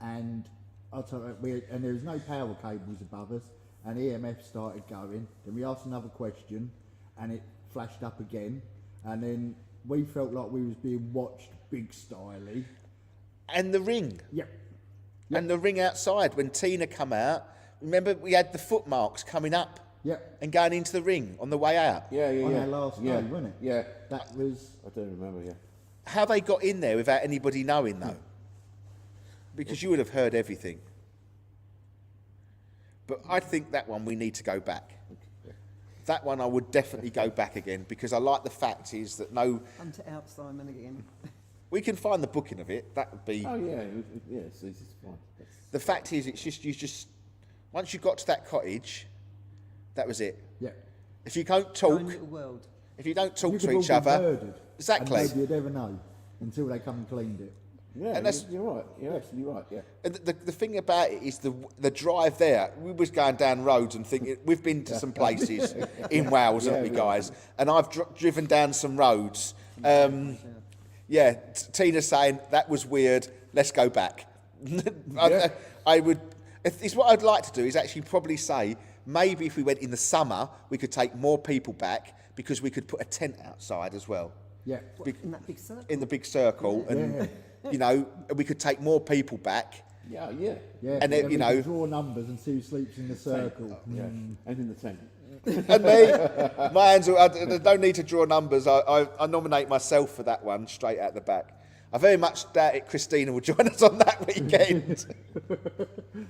and I'll tell you, and there was no power cables above us, and EMF started going. Then we asked another question, and it flashed up again, and then we felt like we was being watched big styly. And the ring. Yep. And the ring outside when Tina come out. Remember we had the footmarks coming up Yep. and going into the ring on the way out. Yeah, yeah, On yeah. our last yeah. day, wasn't it? Yeah. That was. I don't remember. Yeah. How they got in there without anybody knowing though? Because you would have heard everything. But I think that one we need to go back. That one I would definitely go back again because I like the fact is that I'm to Alzheimer again. we can find the booking of it. That would be Oh yeah, yeah. So it's fine. the fact is it's just you just once you got to that cottage, that was it. Yep. If you don't Own talk, little world. if you don't talk You to could all each be other, murdered, exactly. And nobody'd ever know until they come and cleaned it. Yeah, And that's- you're right. You're absolutely right. Yeah. And the thing about it is the drive there. We was going down roads and thinking we've been to some places in Wales, haven't we, guys? And I've driven down some roads. Tina saying that was weird. Let's go back. I would. It's what I'd like to do is actually probably say maybe if we went in the summer we could take more people back because we could put a tent outside as well. Yeah. In that big circle. In the big circle, and you know we could take more people back. Yeah, yeah. Yeah. And then, we you can know- draw numbers and see who sleeps in the circle. Yeah. And in the tent. And me, my hands are, I don't need to draw numbers. I nominate myself for that one straight out the back. I very much doubt it Christina will join us on that weekend.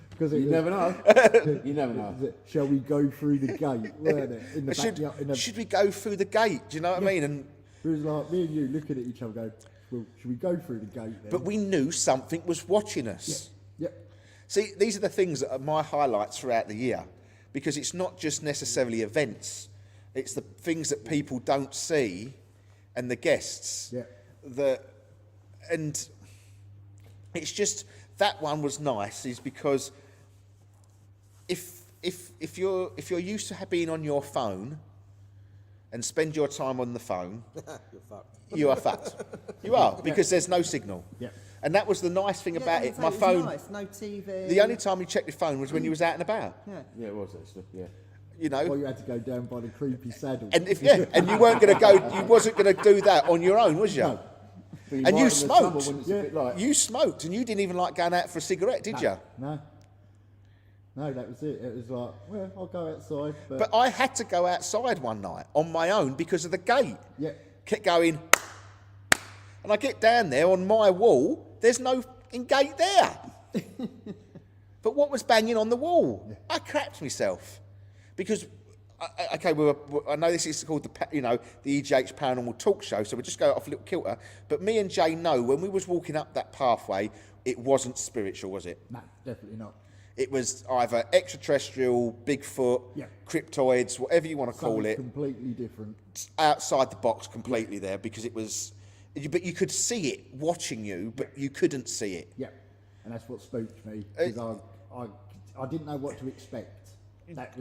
Because You never know. You never know. Shall we go through the gate? Weren't it? In the backyard. In the, Should we go through the gate? Do you know what I mean? And it was like me and you looking at each other going, well, should we go through the gate then? but we knew something was watching us. Yep. See, these are the things that are my highlights throughout the year, because it's not just necessarily events; it's the things that people don't see, and the guests. Yeah. And it's just that one was nice, is because if you're used to being on your phone and spend your time on the phone, You're fucked. you are fucked. You are, because there's no signal. Yeah. And that was the nice thing about Yeah, it. so My was phone. Nice. No TV. The only time you checked your phone was when you was out and about. Yeah. Yeah, it was actually. Yeah. You know. Well, you had to go down by the creepy saddle. And and you weren't going to go. You wasn't going to do that on your own, was you? No. But And you might in the summer smoked. when it's a bit like, You smoked, and you didn't even like going out for a cigarette, did you? No. No, that was it. It was like, well, I'll go outside. But I had to go outside one night on my own because of the gate. yeah. Kept going, and I get down there on my wall. There's no fucking gate there. But what was banging on the wall? Yeah. I crapped myself because. Okay, I know this is called the EGH Paranormal Talk Show, so we'll just go off a little kilter. But me and Jay know when we was walking up that pathway, it wasn't spiritual, was it? No, definitely not. It was either extraterrestrial, Bigfoot, Yeah. cryptoids, whatever you want to call Something it, completely different. outside the box completely there, because it was. But you could see it watching you, but you couldn't see it. Yeah. And that's what spooked me, because I didn't know what to expect. That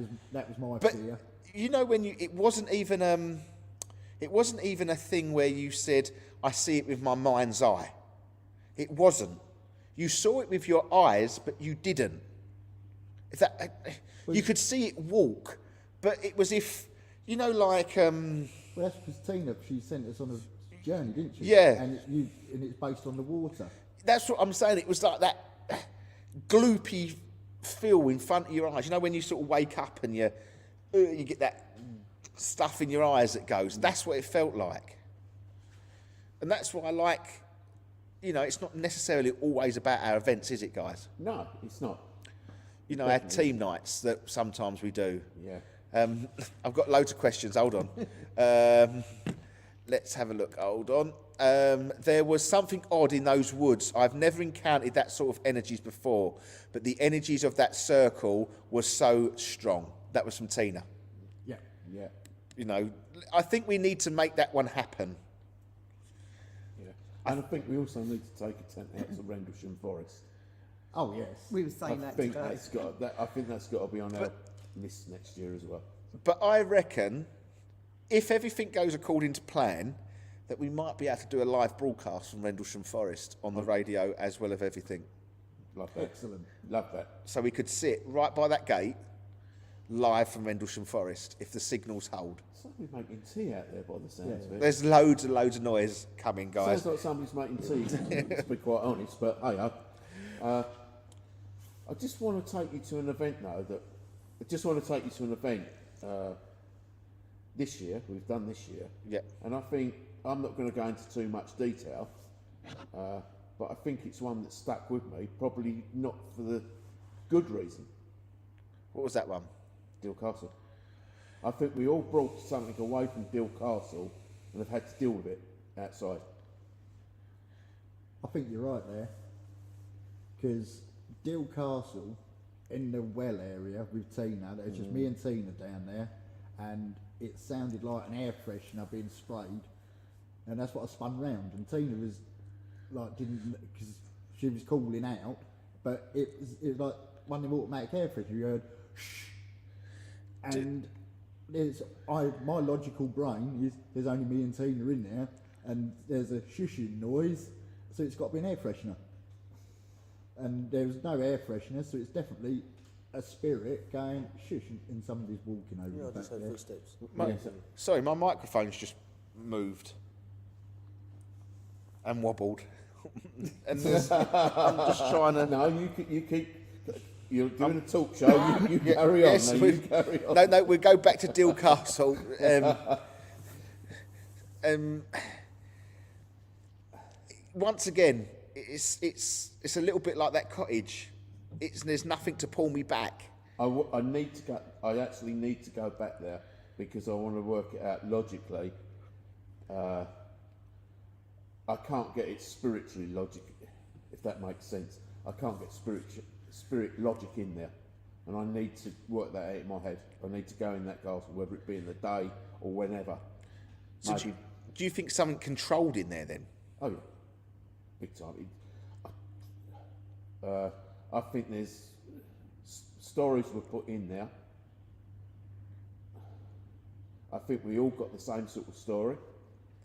was my But fear. you know when it wasn't even a thing where you said I see it with my mind's eye. It wasn't. You saw it with your eyes, but you didn't. If that you could see it walk, but it was if like Well, that's because Tina, she sent us on a journey, didn't she? Yeah. And it's based on the water. that's what I'm saying. It was like that gloopy feel in front of your eyes. You know when you sort of wake up and you get that stuff in your eyes that goes. That's what it felt like. And that's what I like. It's not necessarily always about our events, is it, guys? no, it's not. Our team nights that sometimes we do. Yeah. I've got loads of questions. Hold on. Let's have a look. Hold on. There was something odd in those woods. I've never encountered that sort of energies before, but the energies of that circle were so strong. That was from Tina. Yeah. Yeah. I think we need to make that one happen. Yeah. And I think we also need to take a tent out to Rendlesham Forest. Oh yes. We were saying that today. I think that's got to be on our list next year as well. But I reckon if everything goes according to plan, that we might be able to do a live broadcast from Rendlesham Forest on the radio as well as everything. Love that. Excellent. Love that. So we could sit right by that gate, live from Rendlesham Forest, if the signals hold. Somebody's making tea out there by the sounds of it. There's loads and loads of noise coming, guys. Sounds like somebody's making tea, to be quite honest. But hey, I just want to take you to an event this year. We've done this year. Yeah. And I think I'm not going to go into too much detail, but I think it's one that stuck with me. Probably not for the good reason. What was that one? Deal Castle. I think we all brought something away from Deal Castle and have had to deal with it outside. I think you're right there, because Deal Castle in the well area with Tina, there's just me and Tina down there, and it sounded like an air freshener being sprayed, and that's what I spun round, and Tina was like, didn't, because she was calling out, but it was like one of them automatic air fresheners. You heard shh, and my logical brain is there's only me and Tina in there, and there's a shushing noise, so it's got to be an air freshener. And there was no air freshener, so it's definitely a spirit going shush, and somebody's walking over the back there. Footsteps. Sorry, my microphone's just moved and wobbled. And I'm just trying to... No, you keep. You're doing a talk show. You carry on. Yes, No, you carry on. No, we go back to Deal Castle. Once again, it's a little bit like that cottage. There's nothing to pull me back. I need to go. I actually need to go back there because I want to work it out logically. I can't get it spiritually logic, if that makes sense. I can't get spirit logic in there, and I need to work that out in my head. I need to go in that castle, whether it be in the day or whenever. So do you think something controlled in there then? Oh yeah, big time. I think there's stories were put in there. I think we all got the same sort of story,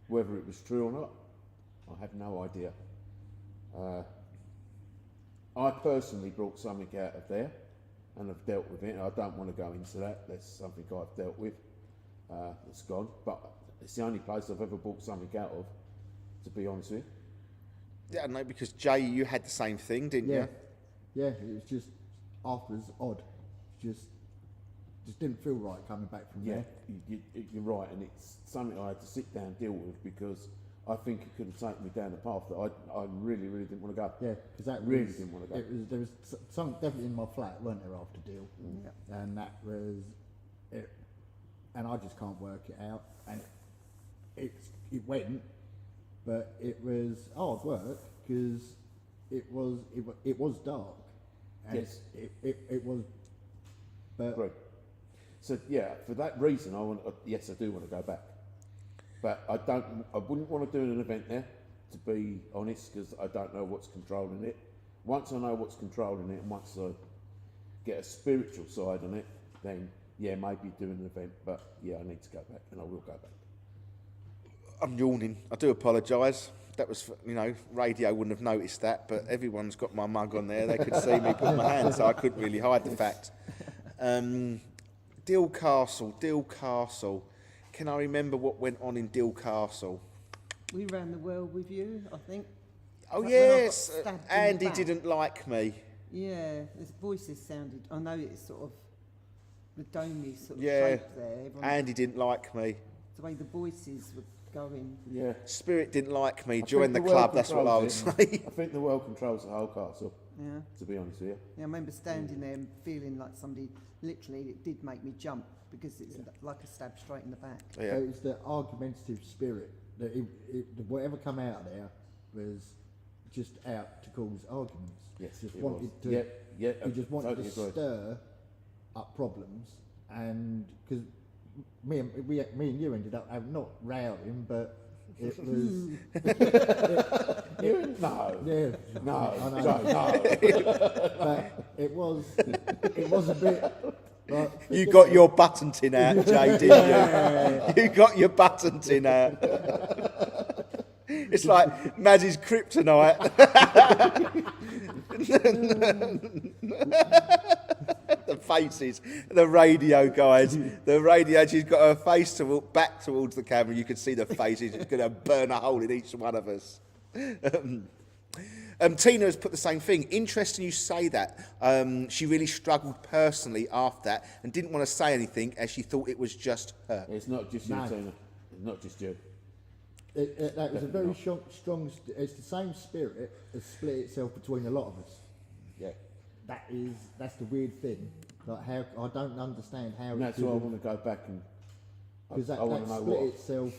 whether it was true or not. I have no idea. I personally brought something out of there and have dealt with it. I don't want to go into that. That's something I've dealt with. It's gone. But it's the only place I've ever bought something out of, to be honest with you. Yeah, I know, because Jay, you had the same thing, didn't you? Yeah, it was just afterwards odd. Just didn't feel right coming back from Yeah, there. you're right, and it's something I had to sit down and deal with because I think it could have taken me down a path that I really, really didn't want to go. Yeah, because that Really was, didn't wanna go. There was some definitely in my flat, weren't there, after Deal, and that was it. And I just can't work it out. And it went, but it was hard work because it was dark. And Yes. it was. But Right. So yeah, for that reason, yes, I do want to go back, but I wouldn't want to do an event there, to be honest, because I don't know what's controlling it. Once I know what's controlling it, and once I get a spiritual side on it, then yeah, maybe do an event. But yeah, I need to go back, and I will go back. I'm yawning. I do apologise. That was, radio wouldn't have noticed that, but everyone's got my mug on there. They could see me put my hand, so I couldn't really hide the fact. Deal Castle. Can I remember what went on in Deal Castle? We ran the world with you, I think. Oh, Like when I got yes. stabbed in the Andy back. didn't like me. Yeah, his voices sounded. I know it's sort of the domey sort of Yeah. shape there. Everyone, Andy didn't like me. the way the voices were going. Yeah. Spirit didn't like me. I Join think the the world club, that's what I would controls say. I think the world controls the whole castle. Yeah. To be honest with you. Yeah, I remember standing there and feeling like somebody. Literally, it did make me jump because it's like a stab straight in the back. Yeah. it was the argumentative spirit that whatever come out of there was just out to cause arguments. Yes, just it wanted was. to. Yeah, He just wanted totally to agree. stir up problems, and because me and you ended up not rowing, but It was. No. Yeah. No. I know. No. But it was a bit. Like, You got your button tin out, Jay, didn't you? You got your button tin out. It's like Maddie's kryptonite. The faces, the radio guys, the radio. She's got her face back towards the camera. You can see the faces. It's going to burn a hole in each one of us. Tina has put the same thing. Interesting you say that. She really struggled personally after that and didn't want to say anything as she thought it was just her. It's not just you, No. Tina. It's not just you. that was a very strong. It's the same spirit that split itself between a lot of us. Yeah. That's the weird thing. Like how I don't understand how. And that's why I want to go back and because I want that to know split what. itself.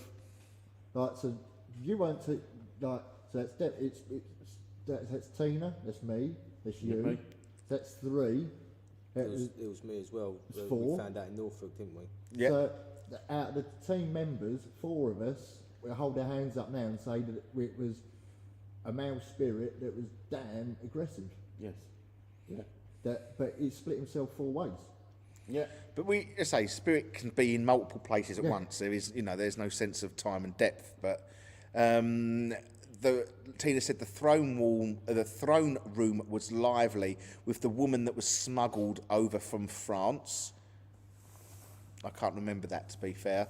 Like so, you weren't like so. That's Tina. That's me. That's you. Me. That's three. It was me as well. It's We four. found out in Norfolk, didn't we? Yeah. So out of the team members, 4 of us will hold our hands up now and say that it was a male spirit that was damn aggressive. Yes. Yeah. But he split himself 4 ways. Yeah. But I say spirit can be in multiple places at Yeah. once. There is, there's no sense of time and depth. But Tina said the throne room was lively with the woman that was smuggled over from France. I can't remember that, to be fair,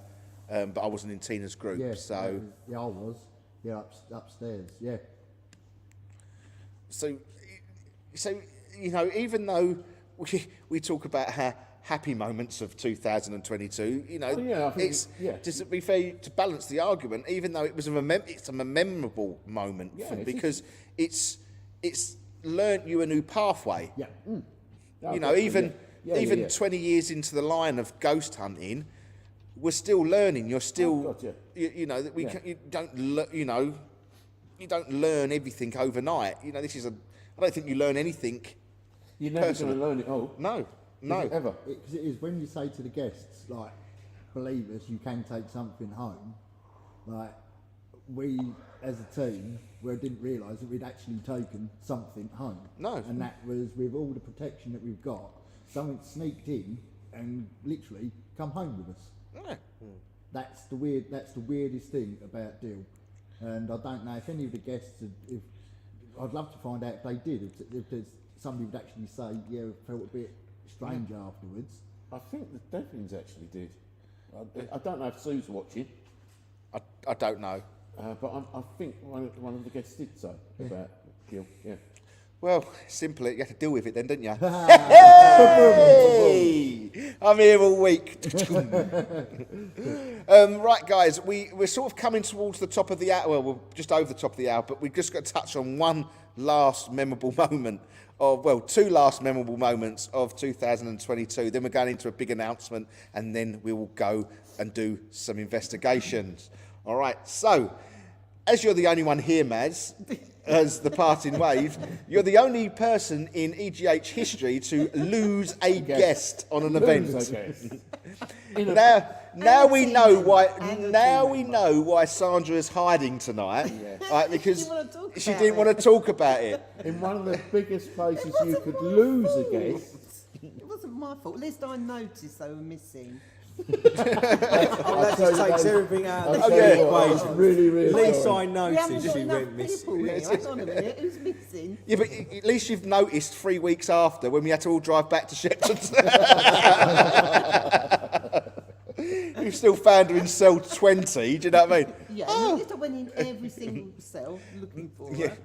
but I wasn't in Tina's group, Yeah, so. I was. Yeah, upstairs. Yeah. So, even though we talk about happy moments of 2022, I think it's just to be fair to balance the argument. Even though it was it's a memorable moment Yeah, it is. because it's learnt you a new pathway. Yeah. Oh, Even definitely, yeah. 20 years into the line of ghost hunting, we're still learning. You're still, God, yeah. that we Yeah. can, you don't learn everything overnight. I don't think you learn anything. You're never going Personally. to learn it all. No. Ever. Because it is when you say to the guests, like, believe us, you can take something home. Like, we as a team, we didn't realise that we'd actually taken something home. No. And that was with all the protection that we've got, someone sneaked in and literally come home with us. Yeah. That's the weirdest thing about Deal. And I don't know if any of the guests, I'd love to find out if they did, if there's somebody would actually say, yeah, it felt a bit strange afterwards. I think the Devins actually did. I don't know if Sue's watching, I don't know. but I think one of the guests did say about Gil. Yeah. Well, simple. You have to deal with it then, didn't you? Hey! I'm here all week. Right, guys, we're sort of coming towards the top of the hour. Well, we're just over the top of the hour, but we've just got to touch on one last memorable moment two last memorable moments of 2022. Then we're going into a big announcement, and then we will go and do some investigations. All right, so as you're the only one here, Mads, as the parting wave, you're the only person in EGH history to lose a guest on an event. Now we know why. Now we know why Sandra is hiding tonight, right? Because she didn't want to talk about it. In one of the biggest places you could lose a guest. It wasn't my fault. At least I noticed they were missing. That just takes everything out of the I'll tell you what, equation. I'm really, really At least sorry. I We haven't noticed got she enough went missing. people here. Hang on a minute. Who's missing? Yeah, but at least you've noticed 3 weeks after when we had to all drive back to Shepton. You still found her in cell 20. Do you know what I mean? Yeah, at least I went in every single cell looking for her.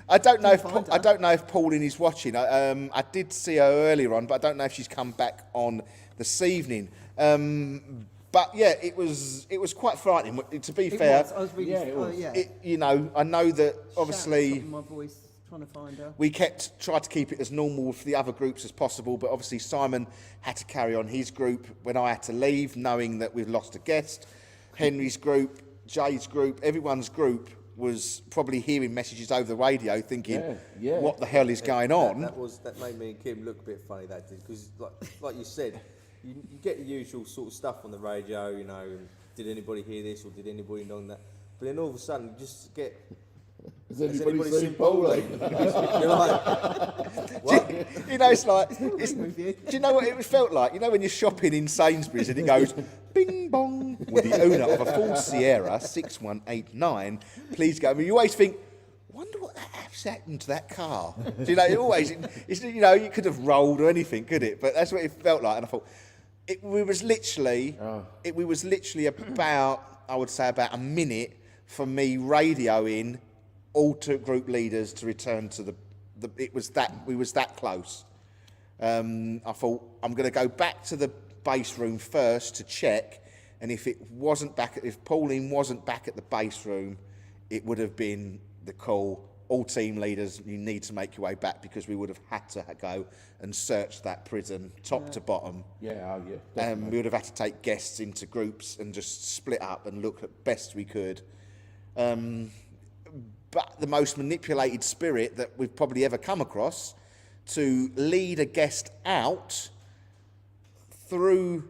I don't know if Find her. I don't know if Pauline is watching. I did see her earlier on, but I don't know if she's come back on this evening. But yeah, it was quite frightening. To be It fair, was. I was really. Yeah, it was. Oh, yeah. I know that Shouting obviously something in my voice, trying to find her. we tried to keep it as normal for the other groups as possible, but obviously Simon had to carry on his group when I had to leave, knowing that we've lost a guest. Henry's group, Jay's group, everyone's group was probably hearing messages over the radio, thinking, Yeah. "What the hell is going on?" That made me and Kim look a bit funny. That did, because like you said, you get the usual sort of stuff on the radio. And did anybody hear this or did anybody know that? but then all of a sudden you just get. Has anybody seen Pauline? You're like, what? You know, it's like, do you know what it felt like? You know when you're shopping in Sainsbury's and it goes, bing bong, with the owner of a Ford Sierra 6189, please go. I mean, you always think, wonder what has happened to that car. Do you know, it always, it's, you know, you could have rolled or anything, could it? But that's what it felt like. And I thought, we was literally about, I would say about a minute for me radioing all two group leaders to return to we was that close. I thought I'm going to go back to the base room first to check, and if Pauline wasn't back at the base room, it would have been the call. All team leaders, you need to make your way back, because we would have had to go and search that prison top to bottom. Yeah. We would have had to take guests into groups and just split up and look at best we could. But the most manipulated spirit that we've probably ever come across, to lead a guest out through,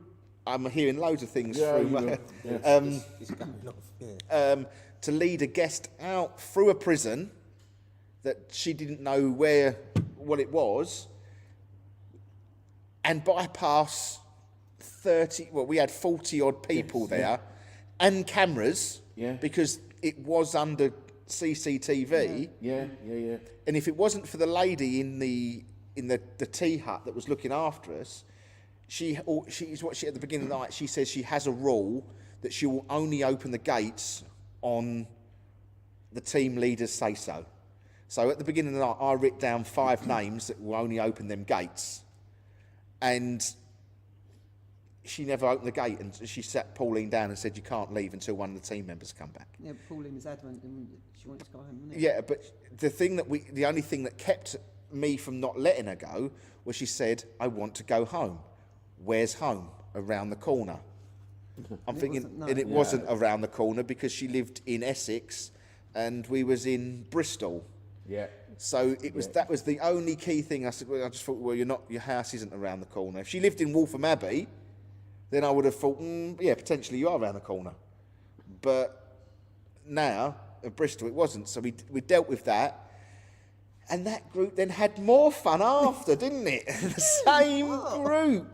I'm hearing loads of things through. It's going off. Yeah. To lead a guest out through a prison that she didn't know what it was, and bypass 30. Well, we had 40 odd people there, and cameras, because it was under CCTV. Yeah. And if it wasn't for the lady in the tea hut that was looking after us, she's what she at the beginning of the night, she says she has a rule that she will only open the gates on the team leaders say so. So at the beginning of the night, I wrote down 5 names that will only open them gates, and she never opened the gate, and she sat Pauline down and said, you can't leave until one of the team members come back. Yeah, Pauline was adamant and she wanted to go home, wasn't it? Yeah, but the only thing that kept me from not letting her go was she said, I want to go home. Where's home? Around the corner. I'm thinking, and it wasn't around the corner, because she lived in Essex and we was in Bristol. Yeah. So that was the only key thing. I said, well, I just thought, well, your house isn't around the corner. If she lived in Waltham Abbey, then I would have thought, potentially you are around the corner. But now, at Bristol, it wasn't. So we dealt with that. And that group then had more fun after, didn't it? The same group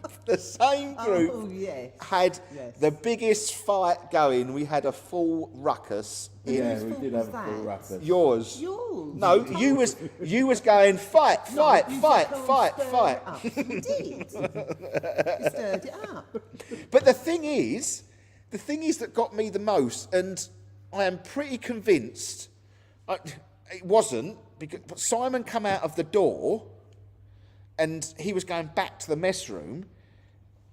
Oh, yes. had the biggest fight going. We had a full ruckus. Yeah, we fault did was have a full that? ruckus. Yours. Yours. No, you was going fight. You did. You stirred it up. But the thing is that got me the most, and I am pretty convinced it wasn't, but Simon come out of the door and he was going back to the mess room.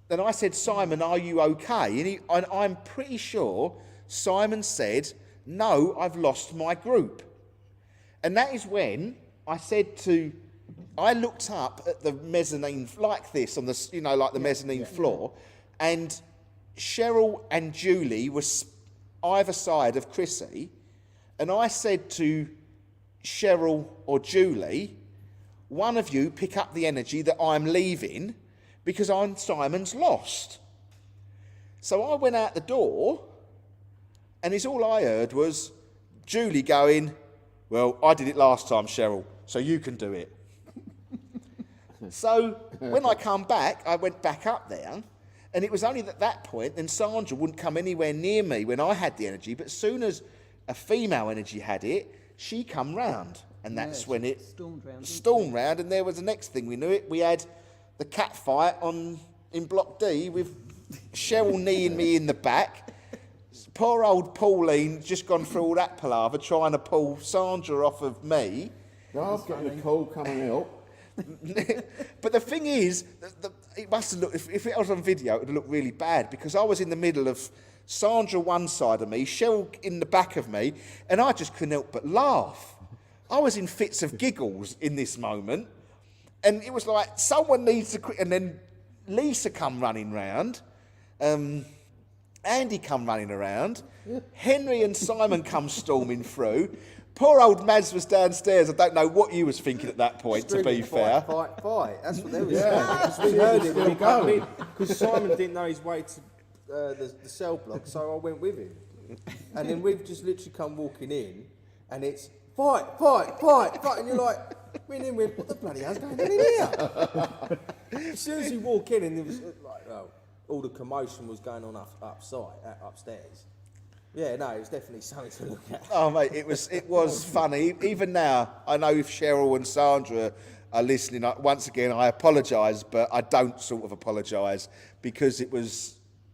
Then I said, Simon, are you okay? And I'm pretty sure Simon said, no, I've lost my group. And that is when I looked up at the mezzanine like this on the, like the mezzanine floor, and Cheryl and Julie were either side of Chrissy, and I said to Cheryl or Julie, one of you pick up the energy that I'm leaving, because Simon's lost. So I went out the door, and all I heard was Julie going, well, I did it last time, Cheryl, so you can do it. So when I come back, I went back up there, and it was only at that point, then Sandra wouldn't come anywhere near me when I had the energy, but as soon as a female energy had it, she come round, and that's when it stormed round, and there was the next thing we knew it, we had the cat fight in Block D with Cheryl kneeing me in the back. Poor old Pauline just gone through all that palaver trying to pull Sandra off of me. I've got a call coming out. But the thing is, it must have looked, if it was on video, it would have looked really bad, because I was in the middle of Sandra one side of me, Cheryl in the back of me, and I just couldn't help but laugh. I was in fits of giggles in this moment, and it was like, someone needs to quit. And then Lisa come running round, Andy come running around, Henry and Simon come storming through. Poor old Mads was downstairs. I don't know what you was thinking at that point, to be fair. Fight. That's what they were saying. Because we heard it when we came in. Because Simon didn't know his way to the cell block, so I went with him. and then we've just literally come walking in, and it's fight, and you're like, we're in with what the bloody hell's going on in here? As soon as you walk in, and there was like, all the commotion was going on upstairs. Yeah, no, it was definitely something to look at. Oh mate, it was funny. Even now, I know if Cheryl and Sandra are listening, once again I apologise, but I don't sort of apologise because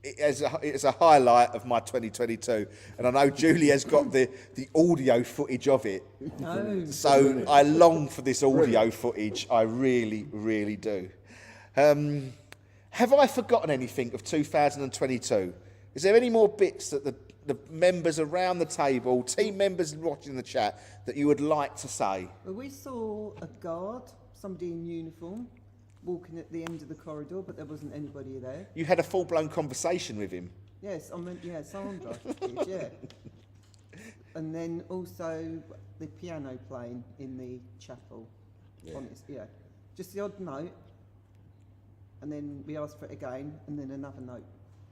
it's a highlight of my 2022, and I know Julie has got the audio footage of it. Oh. So I long for this audio footage. I really, really do. Have I forgotten anything of 2022? Is there any more bits that the members around the table, team members watching the chat, that you would like to say? Well, we saw a guard, somebody in uniform, walking at the end of the corridor, but there wasn't anybody there. You had a full-blown conversation with him. Yes, Sandra did, yeah. And then also the piano playing in the chapel. Yeah. Just the odd note, and then we asked for it again, and then another note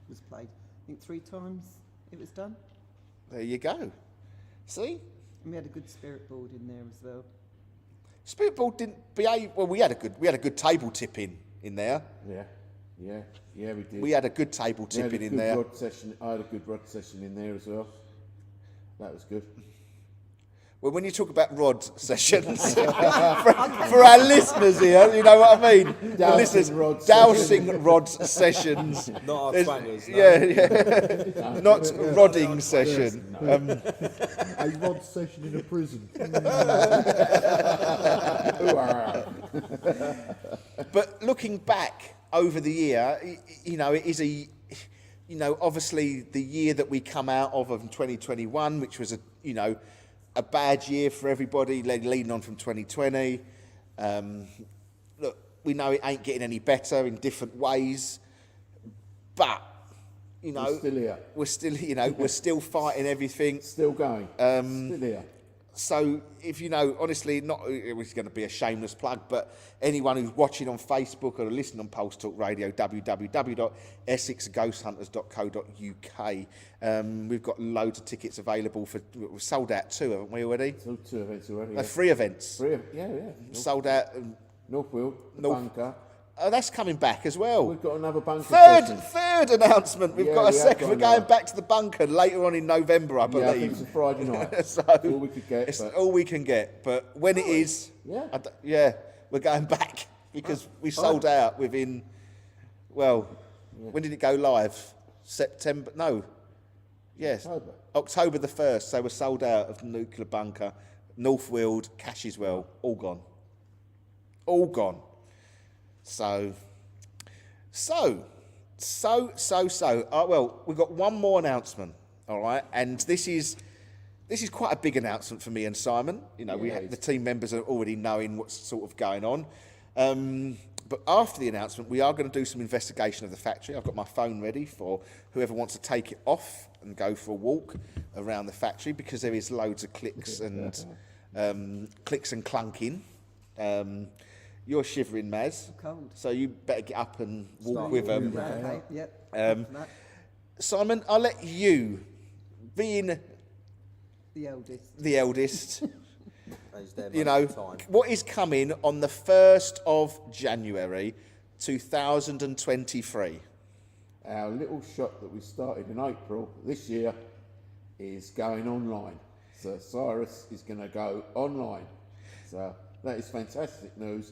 was played. I think 3 times it was done. There you go. See? And we had a good spirit board in there as well. Spirit board didn't behave well. We had a good table tipping in there. Yeah, we did. We had a good table We had a tipping in good there. rod session. I had a good rod session in there as well. That was good. Well, when you talk about rod sessions, for our listeners here, you know what I mean? The Dowsing listeners, rod dowsing rod sessions. Not our There's- twangers, no. Yeah. Not rodding session. A rod session in a prison. But looking back over the year, you know, it is obviously the year that we come out of 2021, which was a bad year for everybody, leading on from 2020. Look, we know it ain't getting any better in different ways, but We're still here. we're still fighting everything. Still going. Still here. So if honestly, it was going to be a shameless plug, but anyone who's watching on Facebook or listening on Pulse Talk Radio, www.essexghosthunter's.co.uk. We've got loads of tickets available we've sold out 2, haven't we already? So 2 events already. 3 events. 3, yeah. Sold out. Northfield, North- bunker. Oh, that's coming back as well. We've got another bunker Third session. announcement. We've Yeah, got a we have second. got We're going another. back to the bunker later on in November, I Yeah, I think believe. it's a Friday night. So That's all we could get. It's but all we can get. But when it is, yeah. we're going back because we sold out within. Well, when did it go live? September? No. Yes. October the 1st. So we're sold out of the nuclear bunker, North Weald, Casheswell, all gone. All gone. So. Well, we've got one more announcement, all right, and this is quite a big announcement for me and Simon. We Yeah, have the team members are already knowing what's sort of going on. But after the announcement, we are going to do some investigation of the factory. I've got my phone ready for whoever wants to take it off and go for a walk around the factory because there is loads of clicks and clunking. You're shivering, Maz. Cold. So you better get up and walk Start with them. Okay, yep. Matt, Simon, I'll let you, being the eldest. the eldest, He's there most of the time. what is coming on the 1st of January 2023? Our little shop that we started in April this year is going online. So Cyrus is going to go online. So that is fantastic news.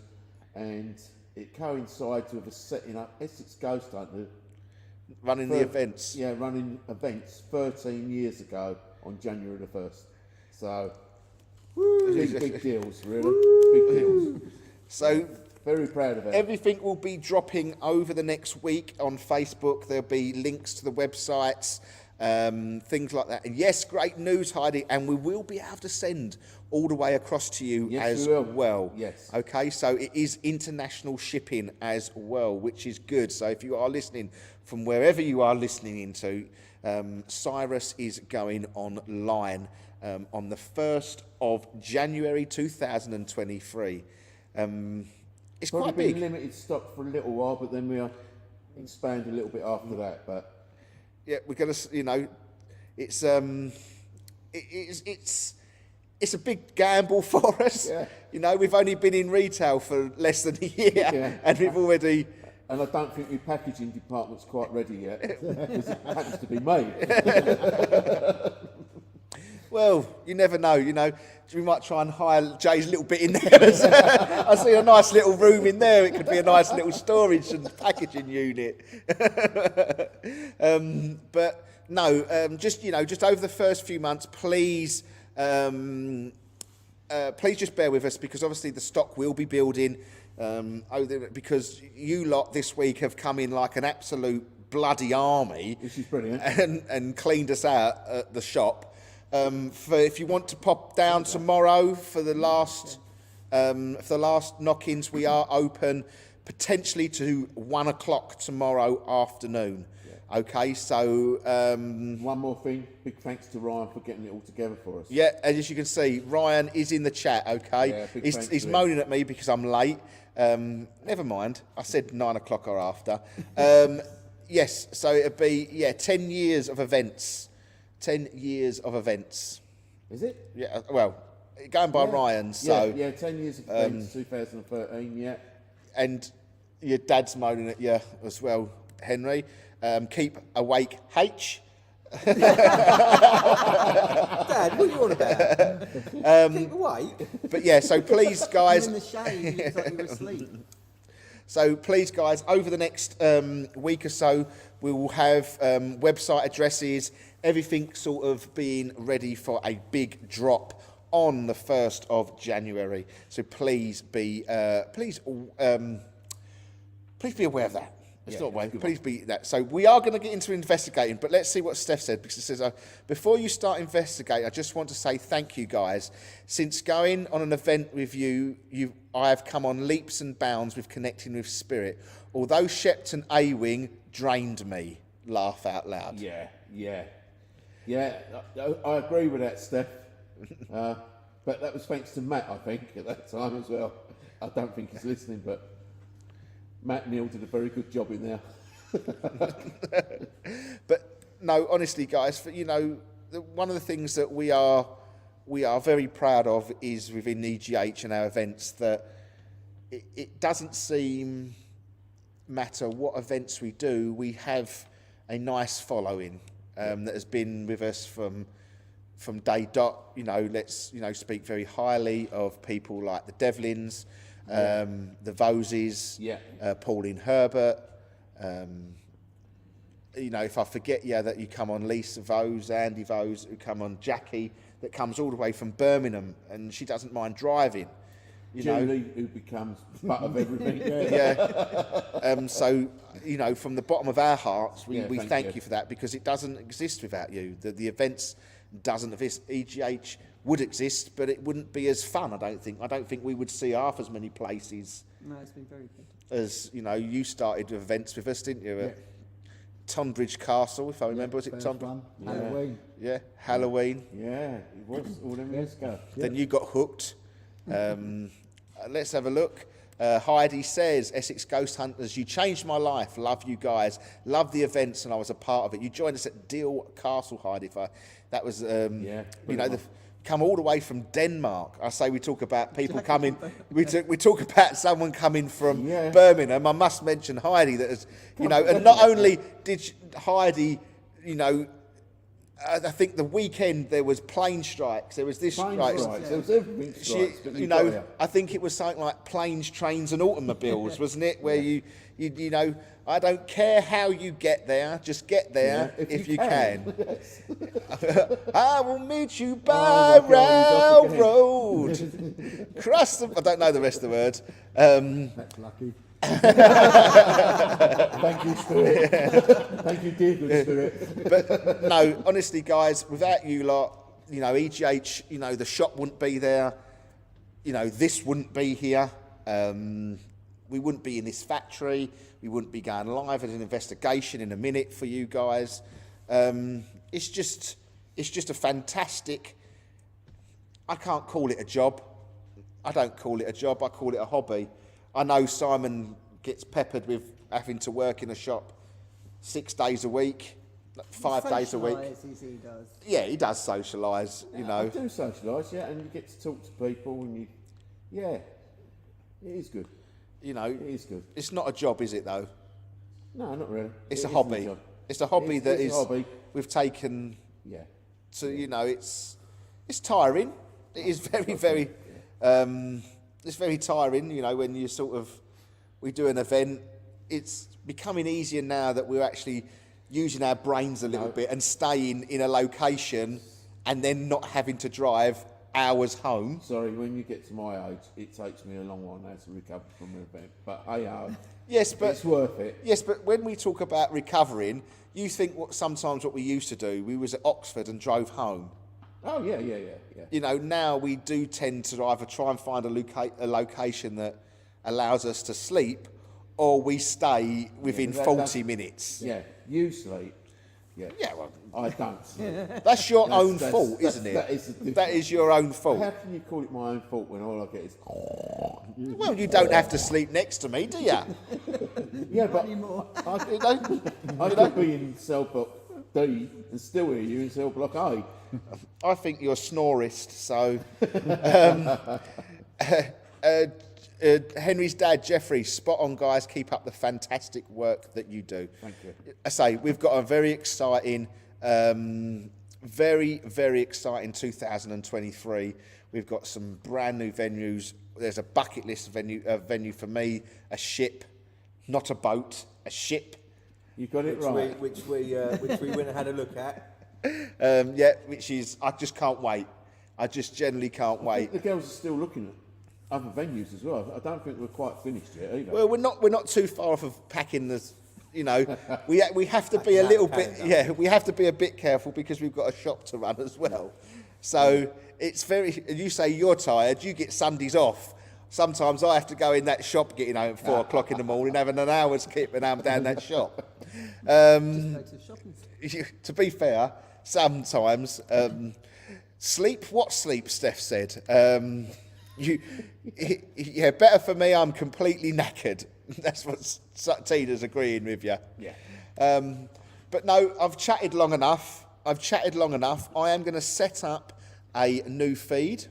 And it coincides with us setting up Essex Ghost Hunter. Running the events. Yeah, running events 13 years ago on January the 1st. So, big deals, really. Big deals. So Very proud of it. everything will be dropping over the next week on Facebook. There'll be links to the websites, things like that. And yes, great news, Heidi, and we will be able to send all the way across to you Yes, as we will. well. Yes. Okay, so it is international shipping as well, which is good. So if you are listening from wherever you are listening into, Cyrus is going online on the 1st of January 2023. It's Probably quite been big. limited stock for a little while, but then we'll expand a little bit after that. But Yeah, we're going to, it's it's a big gamble for us. Yeah. You know, we've only been in retail for less than a year, Yeah. and we've already. And I don't think my packaging department's quite ready yet, because it happens to be me. Well, you never know, you know. We might try and hire Jay's little bit in there. I see a nice little room in there. It could be a nice little storage and packaging unit. But no, just, you know, just over the first few months, please, please just bear with us, because obviously the stock will be building. Because you lot this week have come in like an absolute bloody army. Which is brilliant. And cleaned us out at the shop. For if you want to pop down tomorrow for the last knock-ins, we are open potentially to 1 o'clock tomorrow afternoon. Yeah. Okay, so One more thing, big thanks to Ryan for getting it all together for us. yeah, as you can see, Ryan is in the chat. Okay, Yeah, big he's thanks to him. moaning at me because I'm late. Never mind, I said 9 o'clock or after. Yes, so it'd be 10 years of events. 10 years of events. Is it? Yeah, well, going by Ryan, so... Yeah, 10 years of events, 2013, yeah. And your dad's moaning at you as well, Henry. Keep awake, H. Dad, what are you on about? Keep awake. But yeah, so please, guys... In the shade, it looks like you were asleep. So please, guys, over the next week or so, we will have website addresses, everything sort of being ready for a big drop on the 1st of January. So please be please be aware of that. It's not aware. Please be that. So we are going to get into investigating, but let's see what Steph said, because it says, before you start investigating, I just want to say thank you, guys. Since going on an event with you, I have come on leaps and bounds with connecting with spirit. Although Shepton A-Wing drained me. Laugh out loud. Yeah, I agree with that, Steph. But that was thanks to Matt, I think, at that time as well. I don't think he's listening, but Matt Neal did a very good job in there. But no, honestly, guys, you know, one of the things that we are very proud of is within EGH and our events that it doesn't seem matter what events we do, we have a nice following that has been with us from day dot. You know, let's speak very highly of people like the Devlins, the Voses, Pauline Herbert. You know, if I forget that you come on Lisa Vose, Andy Vose, who come on Jackie, that comes all the way from Birmingham, and she doesn't mind driving. You know, Julie, who becomes part of everything. So, you know, from the bottom of our hearts, we thank thank you. you for that, because it doesn't exist without you. The events doesn't exist. EGH would exist, but it wouldn't be as fun, I don't think. I don't think we would see half as many places No, it's been very good. as, you know, you started with events with us, didn't you? At Tonbridge Castle, if I remember, was it First Tonbridge? one, Halloween. Yeah, Halloween. Yeah, it was all them years ago. Then you got hooked. Let's have a look. Heidi says, Essex Ghost Hunters, you changed my life. Love you guys. Love the events, and I was a part of it. You joined us at Deal Castle, Heidi. That was, you know, come all the way from Denmark. I say we talk about people coming. We talk about someone coming from Birmingham. I must mention Heidi. That is, you know, and not only did Heidi, you know. I think the weekend there was plane strikes. There was this strikes. There was everything strikes. but You got know, here. I think it was something like planes, trains, and automobiles, wasn't it? Where you know, I don't care how you get there, just get there if you can. I will meet you by my God, he's off railroad. Cross the. I don't know the rest of the words. That's lucky. Thank you, Spirit. Thank you, dear good Spirit. But no, honestly, guys, without you lot, you know, EGH, you know, the shop wouldn't be there. You know, this wouldn't be here. We wouldn't be in this factory. We wouldn't be going live at an investigation in a minute for you guys. It's just a fantastic. I can't call it a job. I don't call it a job. I call it a hobby. I know Simon gets peppered with having to work in a shop 6 days a week. 5 days a week. Socialises, he does. Yeah, he does socialise, you I know. do socialise, yeah, and you get to talk to people, and yeah, it is good. You know, It is good. it's not a job, is it, though? No, not really. It's It a isn't hobby. job. It's a hobby It's- that it's is a hobby. we've taken Yeah. to, you know, it's tiring. It is very, very, it's very tiring, you know, when you sort of, we do an event. It's becoming easier now that we're actually using our brains a little bit and staying in a location and then not having to drive hours home. Sorry, when you get to my age, it takes me a long while now to recover from an event. But Yes, but it's worth it. yes, but when we talk about recovering, you think sometimes what we used to do, we was at Oxford and drove home. Oh yeah. You know, now we do tend to either try and find a location that allows us to sleep, or we stay within but 40 minutes. Yeah, you sleep. Yeah. Yeah, well, I don't sleep. that's your own That's- fault, that's- isn't it? that is the difference. That is your own fault. How can you call it my own fault when all I get is? Well, you don't have to sleep next to me, do you? Yeah, but You know? I could be in cell block D and still hear you in cell block A. I think you're a snorist, so. Henry's dad, Jeffrey, spot on, guys. Keep up the fantastic work that you do. Thank you. I say, we've got a very exciting, very, very exciting 2023. We've got some brand new venues. There's a bucket list venue for me, a ship, not a boat, a ship. You got it right. Which we went and had a look at. Yeah, which is, I just can't wait. I just generally can't wait. The girls are still looking at other venues as well. I don't think we're quite finished yet either. Well, we're not too far off of packing the, you know, we have to be a little bit, yeah, we have to be a bit careful because we've got a shop to run as well. So it's very, you say you're tired, you get Sundays off. Sometimes I have to go in that shop getting home at 4 o'clock in the morning, having an hour's keeping down that shop. Go to the shopping. To be fair, sometimes sleep. What sleep? Steph said. Yeah, better for me. I'm completely knackered. That's what Tina's agreeing with you. Yeah. But no, I've chatted long enough. I am going to set up a new feed.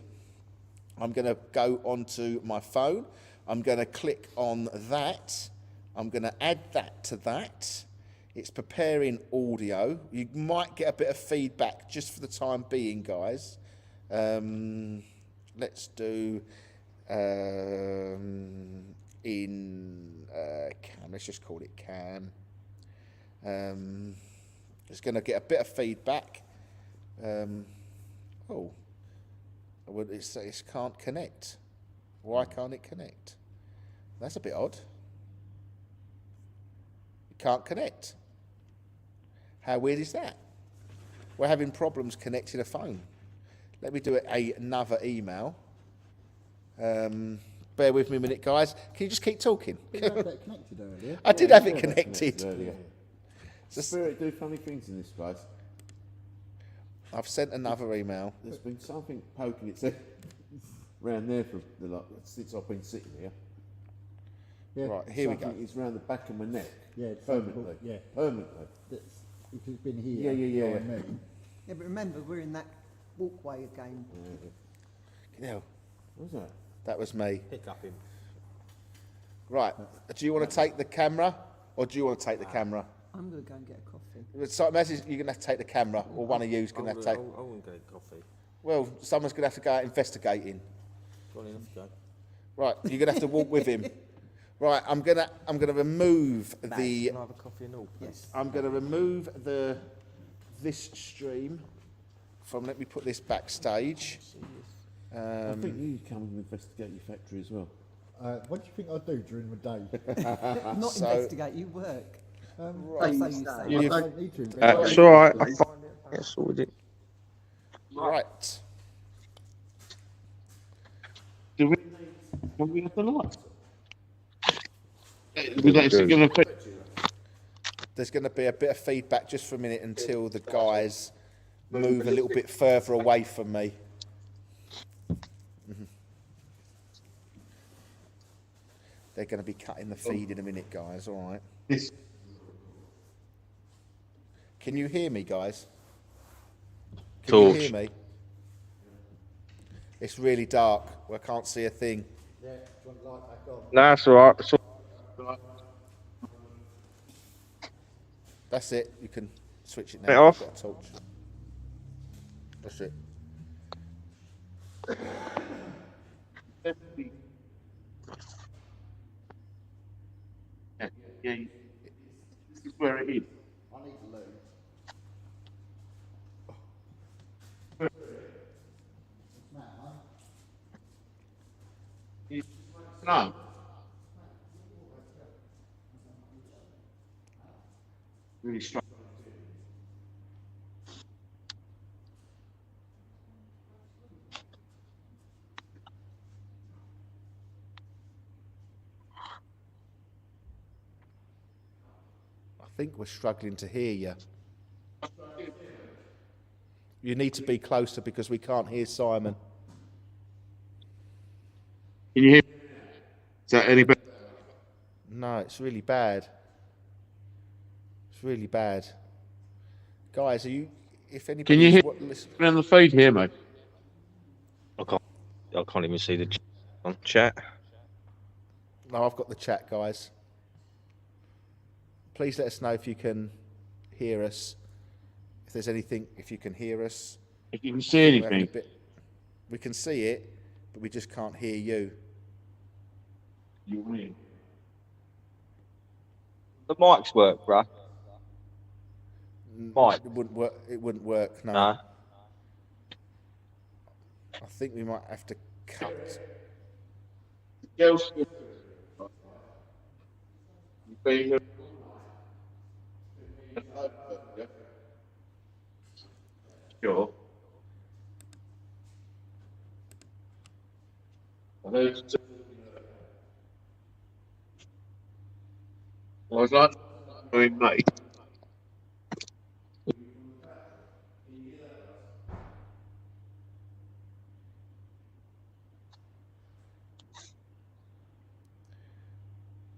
I'm going to go onto my phone. I'm going to click on that. I'm going to add that to that. It's preparing audio. You might get a bit of feedback just for the time being, guys. Let's do in Cam. Let's just call it Cam. It's going to get a bit of feedback. Oh, well, it can't connect. Why can't it connect? That's a bit odd. It can't connect. How weird is that? We're having problems connecting a phone. Let me do another email. Bear with me a minute, guys. Can you just keep talking? You had that connected earlier. I did have it connected. Earlier. The spirit do funny things in this place. I've sent another email. There's been something poking its head round there for since I've been sitting here. Yeah. Right, here we go. Something is round the back of my neck. Yeah, it's Permanently. something- yeah. Permanently. That's, if it's been here. Yeah. behind me. Yeah, but remember, we're in that walkway again. No, What's that? that was me. Hiccup him. Right. Do you want to take the camera, or do you want to take the camera? I'm going to go and get a coffee. So, message, you're going to have to take the camera, or one of you's going to have to take. I wouldn't get coffee. Well, someone's going to have to go out investigating. Got enough to go. Right, you're going to have to walk with him. Right, I'm gonna remove the. Can I have a coffee and all, please? I'm going to remove this stream from. Let me put this backstage. I think you come and investigate your factory as well. What do you think I do during the day? Not So- investigate, you work. Right. So you say. I You've- don't need to. It's all right. Yeah, sorted it. Right. Do we have the lights? Is it going to affect? There's going to be a bit of feedback just for a minute until the guys move a little bit further away from me. They're going to be cutting the feed in a minute, guys. All right. This. Can you hear me, guys? Can Torch. you hear me? It's really dark. I can't see a thing. Yeah, do you want the light back on? No, that's all right. It's all That's it. You can switch it now. Turn it off. I've got a torch. That's it. Yeah, this is where it is. I need to lose. No. Really strong. I think we're struggling to hear you. You need to be closer because we can't hear Simon. Can you hear? Is that any better? No, it's really bad. It's really bad. Guys, are you? If anybody Can you hear listen, on the feed here, mate? I can't even see the on chat. no, I've got the chat, guys. Please let us know if you can hear us. If there's anything, if you can hear us. If you can see We're having a anything, we can see it, but we just can't hear you. you win. The mics work, bruh. Mic. It wouldn't work. It wouldn't work. No. No. I think we might have to cut. Girls. You been here? Sure. I know it's I was like, mate.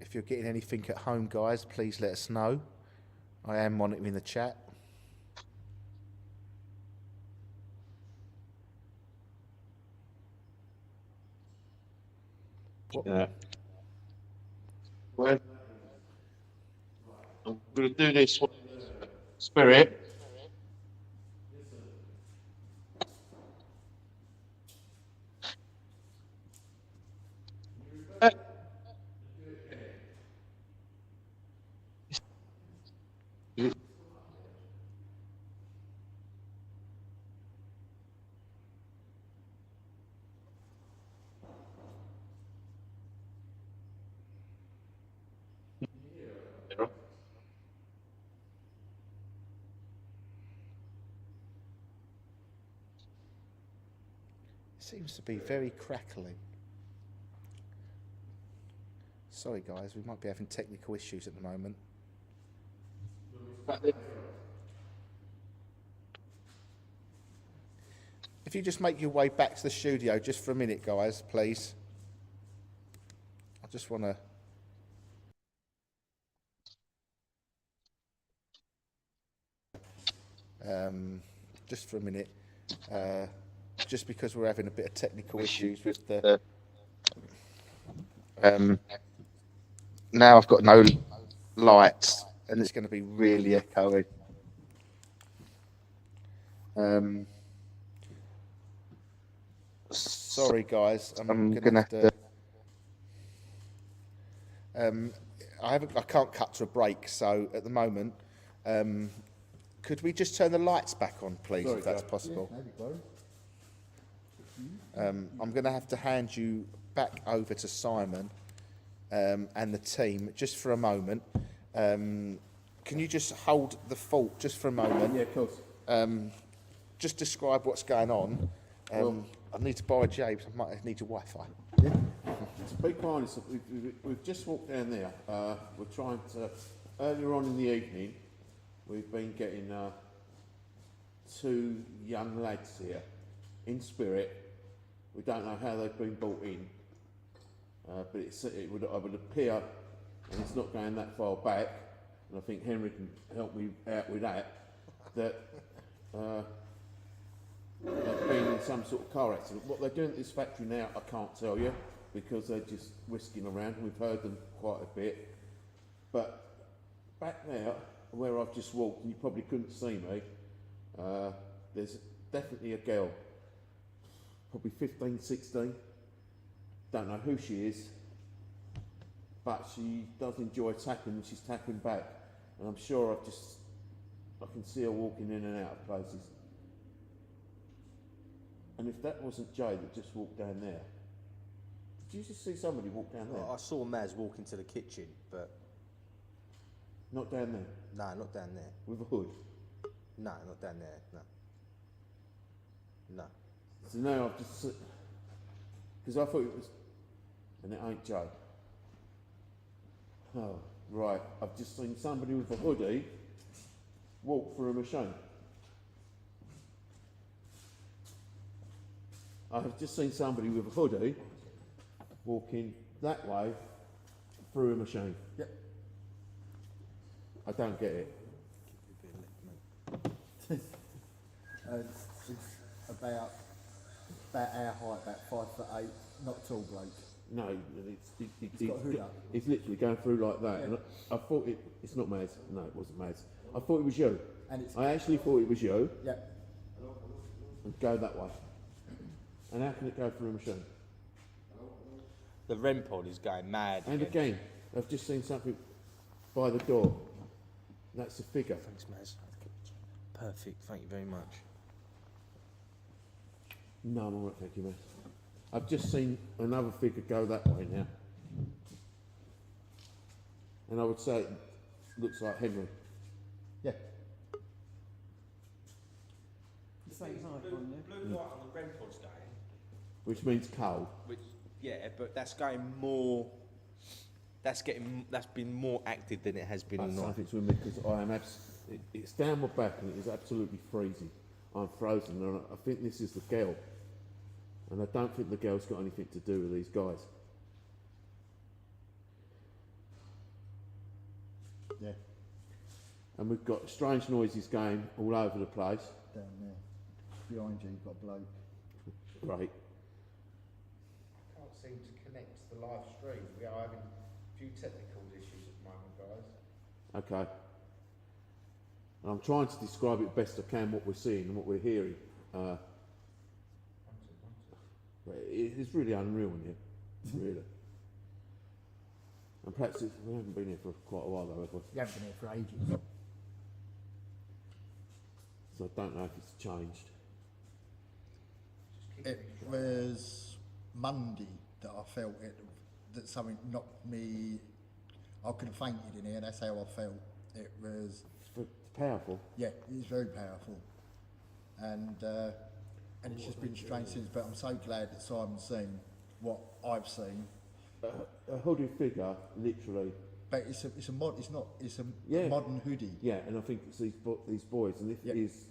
If you're getting anything at home, guys, please let us know. I am monitoring the chat. Yeah. Well, I'm going to do this one. Spirit. Seems to be very crackly. Sorry, guys, we might be having technical issues at the moment. If you just make your way back to the studio just for a minute, guys, please. I just want to... just for a minute. Just because we're having a bit of technical issues with the... now I've got no lights and it's going to be really echoey. Sorry, guys. I'm going to have to... I can't cut to a break, so at the moment, could we just turn the lights back on, please, if that's possible? I'm going to have to hand you back over to Simon and the team just for a moment. Can you just hold the fort just for a moment? Yeah, of course. Just describe what's going on. I need to borrow James. I might need your Wi-Fi. To be quite honest, we've just walked down there. We're trying to, earlier on in the evening, we've been getting two young lads here in spirit. We don't know how they've been brought in, but it would appear, and it's not going that far back, and I think Henry can help me out with that, that have been in some sort of car accident. What they're doing at this factory now, I can't tell you, because they're just whisking around. We've heard them quite a bit. But back there, where I've just walked, and you probably couldn't see me, there's definitely a girl, probably 15, 16. Don't know who she is, but she does enjoy tapping, and she's tapping back. And I'm sure I can see her walking in and out of places. And if that wasn't Jay that just walked down there, did you just see somebody walk down there? I saw Maz walk into the kitchen, but Not down there, no, not down there. with a hood. No, not down there. No. No. So now I've just, because I thought it was, and it ain't Jay. Oh, right, I've just seen somebody with a hoodie walk through a machine. I have just seen somebody with a hoodie walking that way through a machine. Yep. I don't get it. It's about our height, about 5'8", not tall bloke. No, He's got a hood up. He's literally going through like that, Yeah. and I thought it's not Maz. No, it wasn't Maz. I thought it was you. And it's I actually thought it was you, yep. and go that way. And how can it go through a machine? The REM pod is going mad. And again, I've just seen something by the door. That's a figure. Thanks, Maz. Perfect. Thank you very much. No, I'm alright, thank you, Maz. I've just seen another figure go that way now. And I would say it looks like Henry. Yeah. Same height on there. Blue light on the REM pod's going. Which means cold. Which, yeah, but that's going more. That's been more active than it has been That's not. something to me because I am it's down my back and it is absolutely freezing. I'm frozen and I think this is the girl. And I don't think the girl's got anything to do with these guys. Yeah. And we've got strange noises going all over the place. Down there. Behind you, you've got a bloke. Great. Can't seem to connect to the live stream. We are having a few technical issues at the moment, guys. Okay. And I'm trying to describe it best I can what we're seeing and what we're hearing. But it is really unreal in here, really. And perhaps we haven't been here for quite a while though, have we? You haven't been here for ages. So I don't know if it's changed. It was Monday that I felt it, that something knocked me. I could have fainted in here. That's how I felt. It was, It's powerful. yeah, it was very powerful, and it's just been strange since. But I'm so glad that Simon's seen what I've seen. A hooded figure, literally. But it's a mod. It's not. It's a Yeah. modern hoodie. Yeah, and I think it's these boys, and this Yep. is,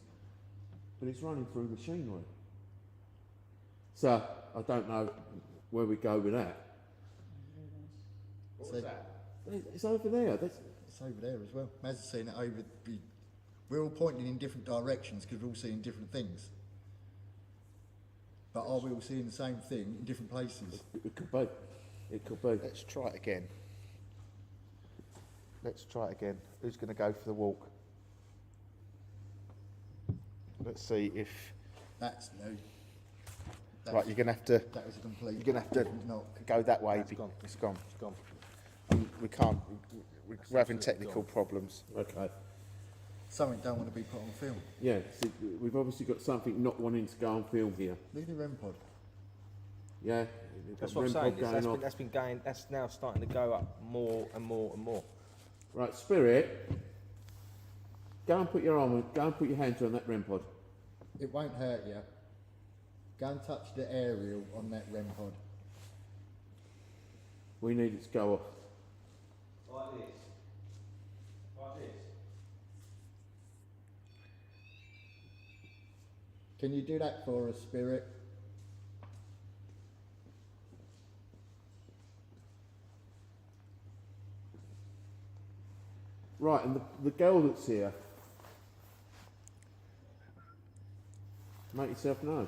but it's running through machinery. So I don't know where we go with that. So It's over there. That's, it's over there as well. Maz has seen it over. We're all pointing in different directions because we're all seeing different things. But are we all seeing the same thing in different places? it could be. It could be. Let's try it again. Let's try it again. Who's going to go for the walk? Let's see if. That's new. That's, Right, you're going to have to. that was a complete. You're going to have to different knock. go that way. It's gone. It's gone. It's gone. We can't. We're having technical problems. Okay. Something don't want to be put on film. Yeah, see, we've obviously got something not wanting to go on film here. Look at the REM pod. Yeah, we've That's got what I'm REM saying. pod going on. That's been going. That's now starting to go up more and more and more. Right, Spirit, go and put your arm, go and put your hands on that REM pod. It won't hurt you. Go and touch the aerial on that REM pod. We need it to go off. Like this. Like this. Can you do that for us, Spirit? Right, and the girl that's here, Make yourself known.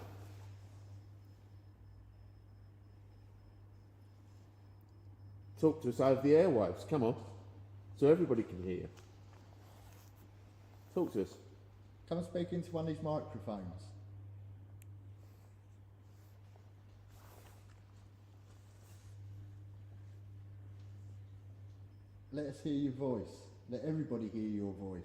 Talk to us over the airwaves. Come on, so everybody can hear. Talk to us. Come and speak into one of these microphones. Let us hear your voice. Let everybody hear your voice.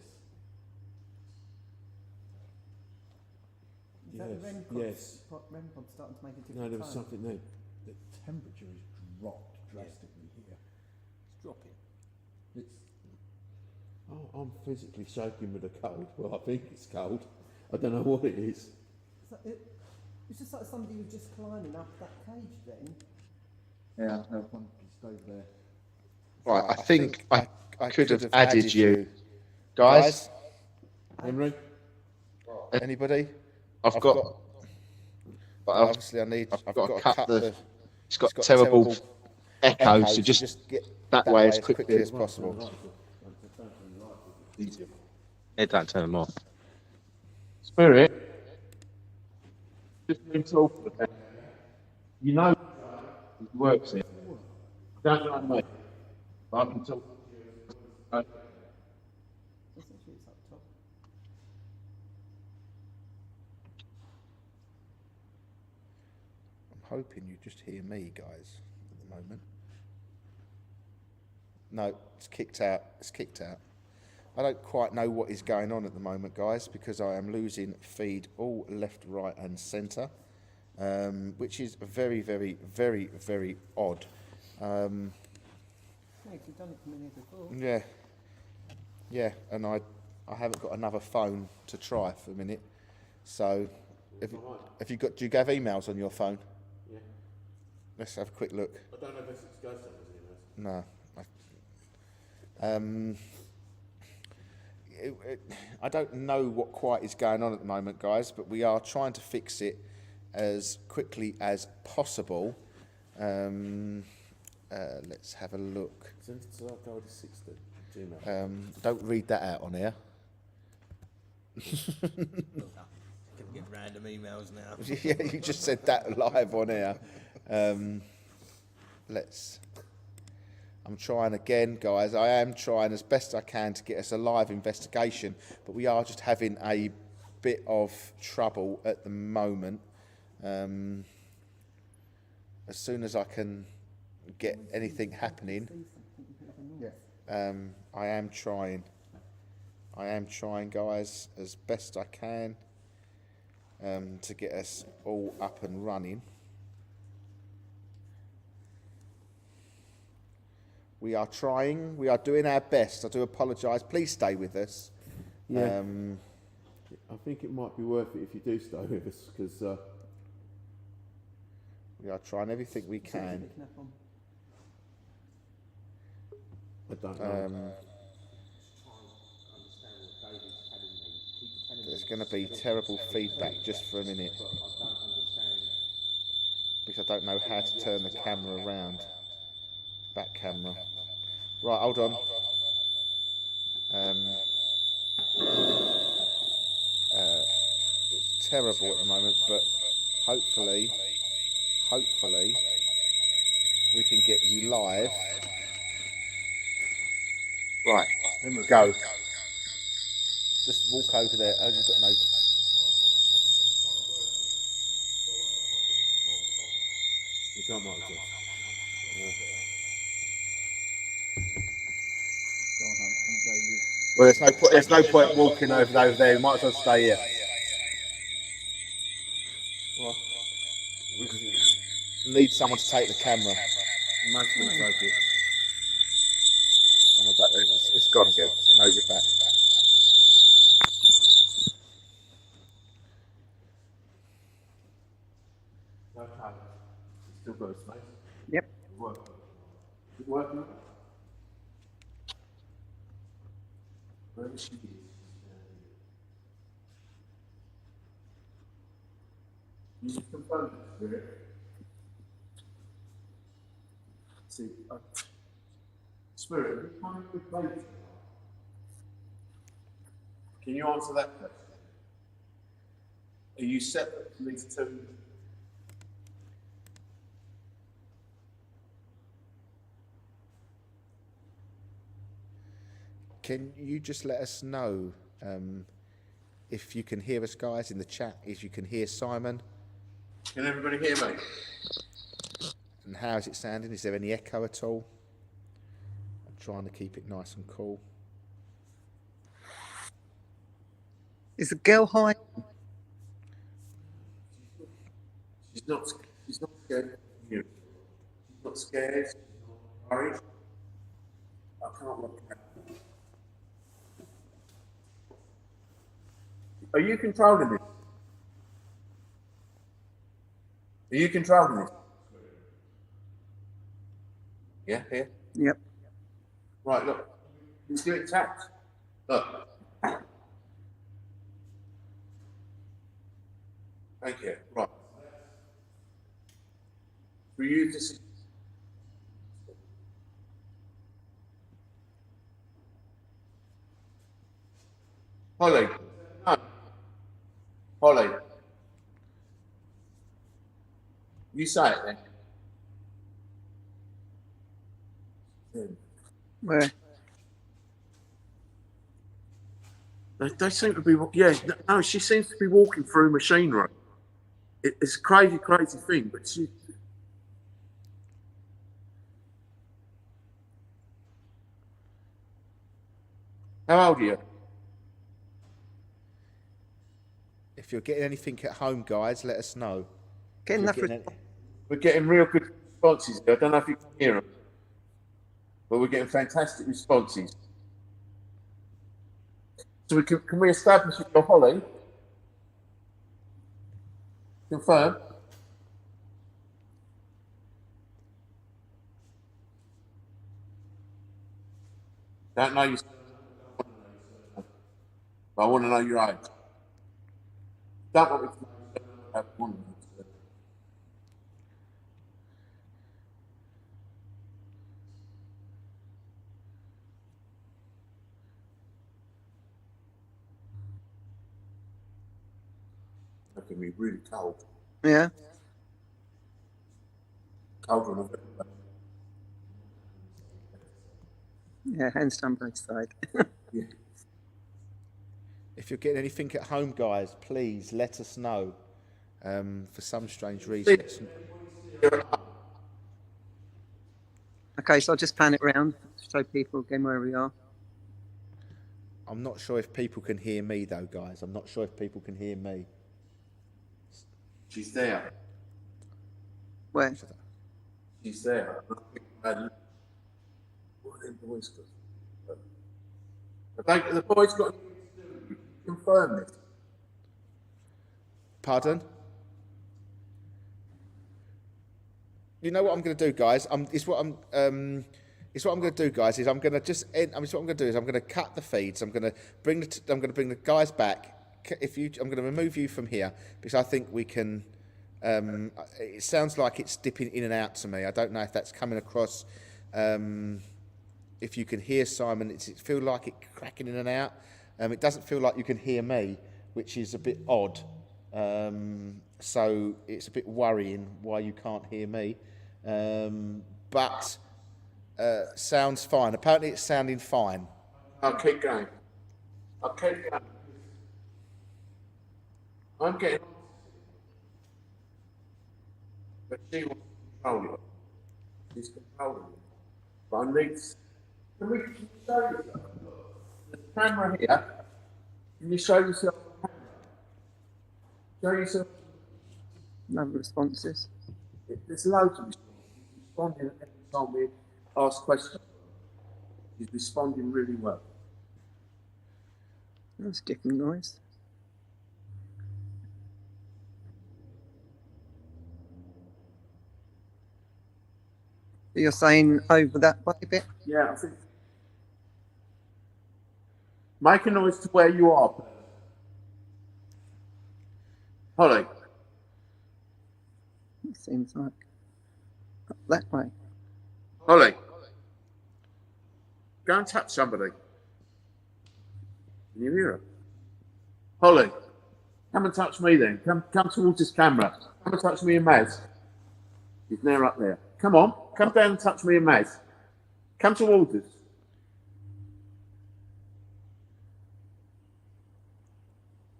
Is that the REM pod, yes. REM pod starting to make a different No, there was tone? something there. The temperature has dropped drastically here. It's dropping. It's Oh, I'm physically shaking with a cold. Well, I think it's cold. I don't know what it is. It's just like somebody was just climbing up that cage then. Yeah. one just over there. Right, I think I could have added you. Guys, Henry? anybody? I've got, But obviously I need, I've I've got to cut the. It's got it's got terrible echo, echo, so just get that way as quickly as possible. Yeah, don't turn them off. Spirit, just been talking about. You know, he works here. I don't know me, but I can talk. Essentially it's up top. I'm hoping you just hear me, guys, at the moment. No, it's kicked out. It's kicked out. I don't quite know what is going on at the moment, guys, because I am losing feed all left, right, and centre, which is very, very, very, very odd. Yeah, 'cause you've done it for me before. Yeah, yeah, and I haven't got another phone to try for a minute. So, if you got, do you have emails on your phone? Yeah. Let's have a quick look. I don't know if it's Ghost Hunters, No. I don't know what quite is going on at the moment, guys, but we are trying to fix it as quickly as possible. Let's have a look. Send it to our Gold 60 Gmail. Don't read that out on air. Can get random emails now. Yeah, you just said that live on air. I'm trying again, guys. I am trying as best I can to get us a live investigation, but we are just having a bit of trouble at the moment. As soon as I can get anything happening, I am trying. I am trying, guys, as best I can to get us all up and running. We are trying. We are doing our best. I do apologise. Please stay with us. Yeah. I think it might be worth it if you do stay with us, because We are trying everything we can. I don't know. There's going to be terrible feedback just for a minute, because I don't know how to turn the camera around. Back camera. Right, hold on. It's terrible at the moment, but hopefully we can get you live. Right, go. Just walk over there. Oh, you've got no. You can't mark it. Well, there's no point walking over there. You might as well stay here. We need someone to take the camera. Most of them take it. It's gone again. Move it back. Okay. Still got a space. Yep. Good work, mate. Where is she? You just confirm it, Spirit. See, Spirit, which one are we playing? Can you answer that question? Are you separate from these two? Can you just let us know if you can hear us, guys, in the chat? If you can hear Simon, Can everybody hear me? and how is it sounding? Is there any echo at all? I'm trying to keep it nice and cool. Is the girl high? She's not scared of you. She's not scared. She's not worried. I can't look at her. Are you controlling this? Are you controlling this? Yeah, here? Yep. Right, look. Let's do it tapped. Look. Thank you. Right. For you to see. Holly. No. Holly. You say it then. Where? They seem to be, yeah, no, she seems to be walking through machinery. It's a crazy, crazy thing, but she. How old are you? If you're getting anything at home, guys, let us know. Getting If that. you're getting We're getting real good responses here. I don't know if you can hear them, but we're getting fantastic responses. So can we establish with your Holly? Confirm. Don't know you. But I want to know your age. Don't want me to know. I want to know. Making me really cold. Yeah. Colder than I've ever been. Yeah, handstand both side. Yeah. If you're getting anything at home, guys, please let us know. For some strange reason, Okay, so I'll just pan it round to show people again where we are. I'm not sure if people can hear me, though, guys. I'm not sure if people can hear me. She's there. Where? She's there. What are them boys got? I think the boys got to confirm this. Pardon? You know what I'm going to do, guys? It's what I'm going to do, guys. Is I'm going to just end. What I'm going to do is I'm going to cut the feeds. I'm going to bring the guys back. I'm going to remove you from here because I think we can. It sounds like it's dipping in and out to me. I don't know if that's coming across. If you can hear Simon, it feels like it cracking in and out. It doesn't feel like you can hear me, which is a bit odd. So it's a bit worrying why you can't hear me. But sounds fine. Apparently it's sounding fine. I'll keep going. I'm getting. But she wants to control it. She's controlling it. But I need. Can we show yourself? The camera here. Can you show yourself? Show yourself. No responses. There's loads of responses. She's responding every time we ask questions. She's responding really well. That's a different noise. You're saying over that way a bit? Yeah, I think. Make a noise to where you are. Holly. It seems like up that way. Holly. Go and tap somebody. Can you hear her? Holly. Come and touch me then. Come towards this camera. Come and touch me and Maz. He's now up there. Come on. Come down and touch me and Maz. Come towards us.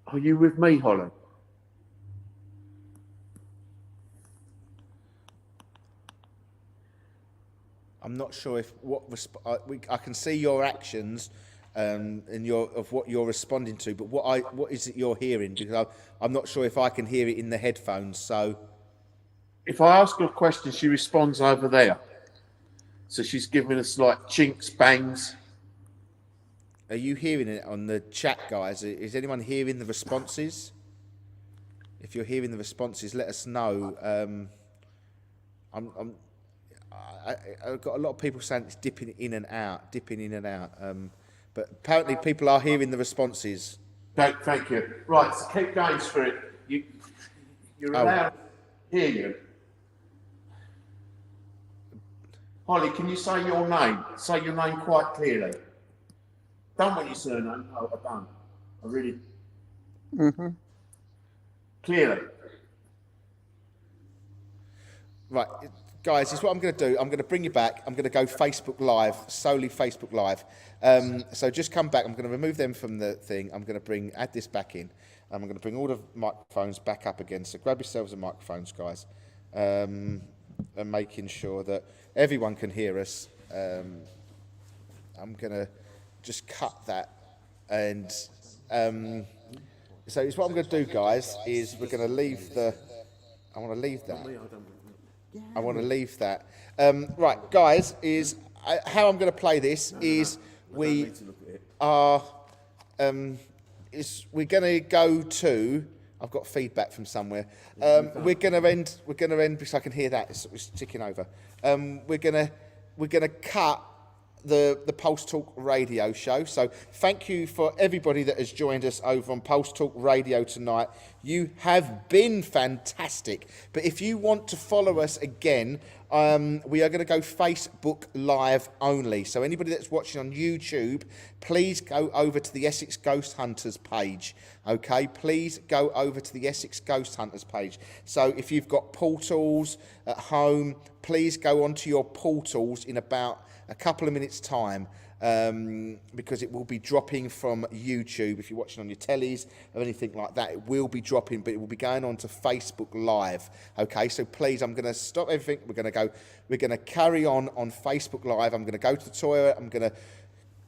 Are you with me, Holland? I'm not sure if I can see your actions and of what you're responding to, but what is it you're hearing? Because I'm not sure if I can hear it in the headphones. So If I ask her a question, she responds over there. So she's giving us like chinks, bangs. are you hearing it on the chat, guys? Is anyone hearing the responses? If you're hearing the responses, let us know. I've got a lot of people saying it's dipping in and out. But apparently people are hearing the responses. Thank you. Right, so keep going for it. You're allowed to hear you. Holly, can you say your name? Say your name quite clearly. Don't want your surname. No, I don't. I really. Clearly. Right, guys, this is what I'm going to do. I'm going to bring you back. I'm going to go Facebook Live, solely Facebook Live. So just come back. I'm going to remove them from the thing. I'm going to add this back in. I'm going to bring all the microphones back up again. So grab yourselves the microphones, guys, and making sure that everyone can hear us. I'm going to just cut that. And so it's what I'm going to do, guys, is we're going to leave the... I want to leave that. I want to leave that. Right, guys, how I'm going to play this is we're going to go to... I've got feedback from somewhere. We're going to end because I can hear that. It's ticking over. We're going to cut the Pulse Talk radio show. So thank you for everybody that has joined us over on Pulse Talk Radio tonight. You have been fantastic. But if you want to follow us again, we are going to go Facebook Live only. So anybody that's watching on YouTube, please go over to the Essex Ghost Hunters page. Okay, please go over to the Essex Ghost Hunters page. So if you've got portals at home, please go onto your portals in about a couple of minutes' time, because it will be dropping from YouTube. If you're watching on your tellies or anything like that, it will be dropping, but it will be going on to Facebook Live. Okay, so please, I'm going to stop everything. We're going to carry on Facebook Live. I'm going to go to the toilet. I'm going to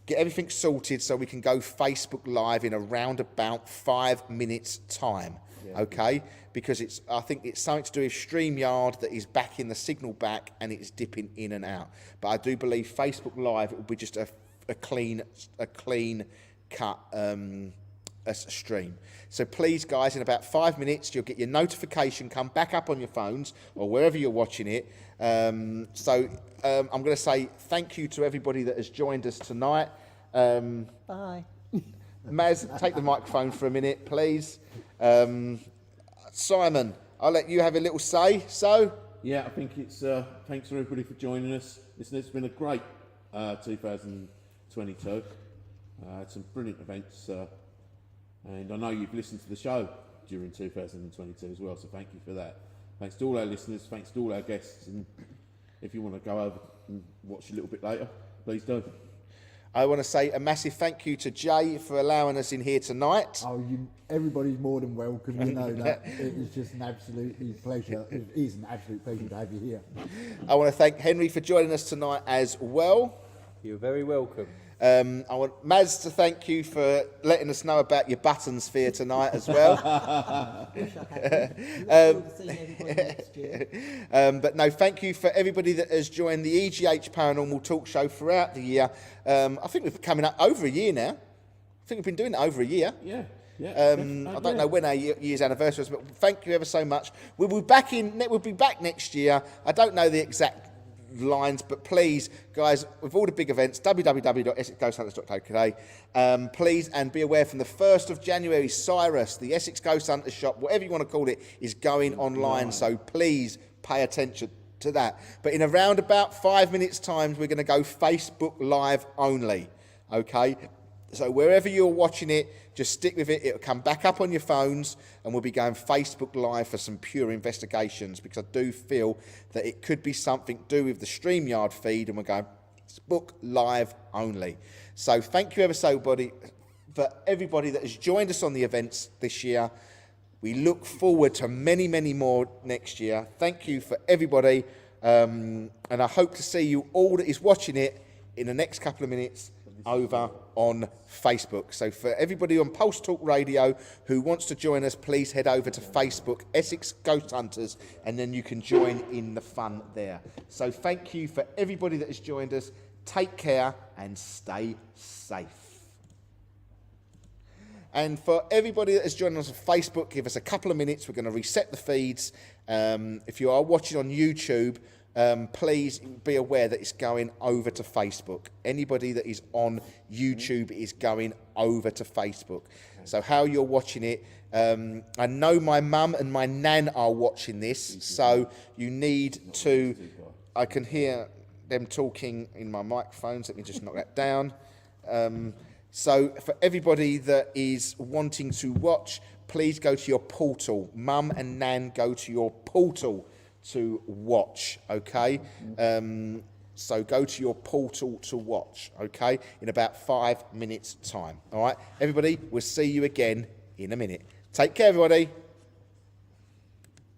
get everything sorted so we can go Facebook Live in around about 5 minutes' time. Yeah. Okay, because I think it's something to do with StreamYard that is backing the signal back and it's dipping in and out. But I do believe Facebook Live, it will be just a clean cut a stream. So please, guys, in about 5 minutes, you'll get your notification come back up on your phones or wherever you're watching it. I'm going to say thank you to everybody that has joined us tonight. Bye. Maz, take the microphone for a minute, please. Simon, I'll let you have a little say. So, yeah, I think it's thanks for everybody for joining us. It's been a great 2022. Had some brilliant events, and I know you've listened to the show during 2022 as well. So thank you for that. Thanks to all our listeners. Thanks to all our guests. And if you want to go over and watch a little bit later, please do. I want to say a massive thank you to Jay for allowing us in here tonight. Oh, everybody's more than welcome. You know that. It is just an absolute pleasure. It is an absolute pleasure to have you here. I want to thank Henry for joining us tonight as well. You're very welcome. I want Maz to thank you for letting us know about your button sphere tonight as well. Wish I had. Look forward to seeing everybody next year. But no, thank you for everybody that has joined the EGH Paranormal Talk Show throughout the year. I think we're coming up over a year now. I think we've been doing it over a year. Yeah. I don't know when our year's anniversary is, but thank you ever so much. We'll be back next year. I don't know the exact lines, but please, guys, with all the big events, www.essexghosthunters.co.uk, please, and be aware from the 1st of January, Cyrus, the Essex Ghost Hunters shop, whatever you want to call it, is going online, so please pay attention to that. But in around about 5 minutes' time, we're going to go Facebook Live only, okay? So wherever you're watching it, just stick with it. It'll come back up on your phones, and we'll be going Facebook Live for some pure investigations, because I do feel that it could be something to do with the StreamYard feed, and we're going Facebook Live only. So thank you ever so for everybody that has joined us on the events this year. We look forward to many, many more next year. Thank you for everybody, and I hope to see you all that is watching it in the next couple of minutes over on Facebook. So for everybody on Pulse Talk Radio who wants to join us, please head over to Facebook, Essex Ghost Hunters, and then you can join in the fun there. So thank you for everybody that has joined us. Take care and stay safe. And for everybody that has joined us on Facebook, give us a couple of minutes. We're going to reset the feeds. If you are watching on YouTube, please be aware that it's going over to Facebook. Anybody that is on YouTube is going over to Facebook. So how you're watching it, I know my mum and my nan are watching this, so you need to, I can hear them talking in my microphones. Let me just knock that down. So for everybody that is wanting to watch, please go to your portal. Mum and nan, go to your portal to watch, okay? So go to your portal to watch, okay? In about 5 minutes' time, all right? Everybody, we'll see you again in a minute. Take care, everybody.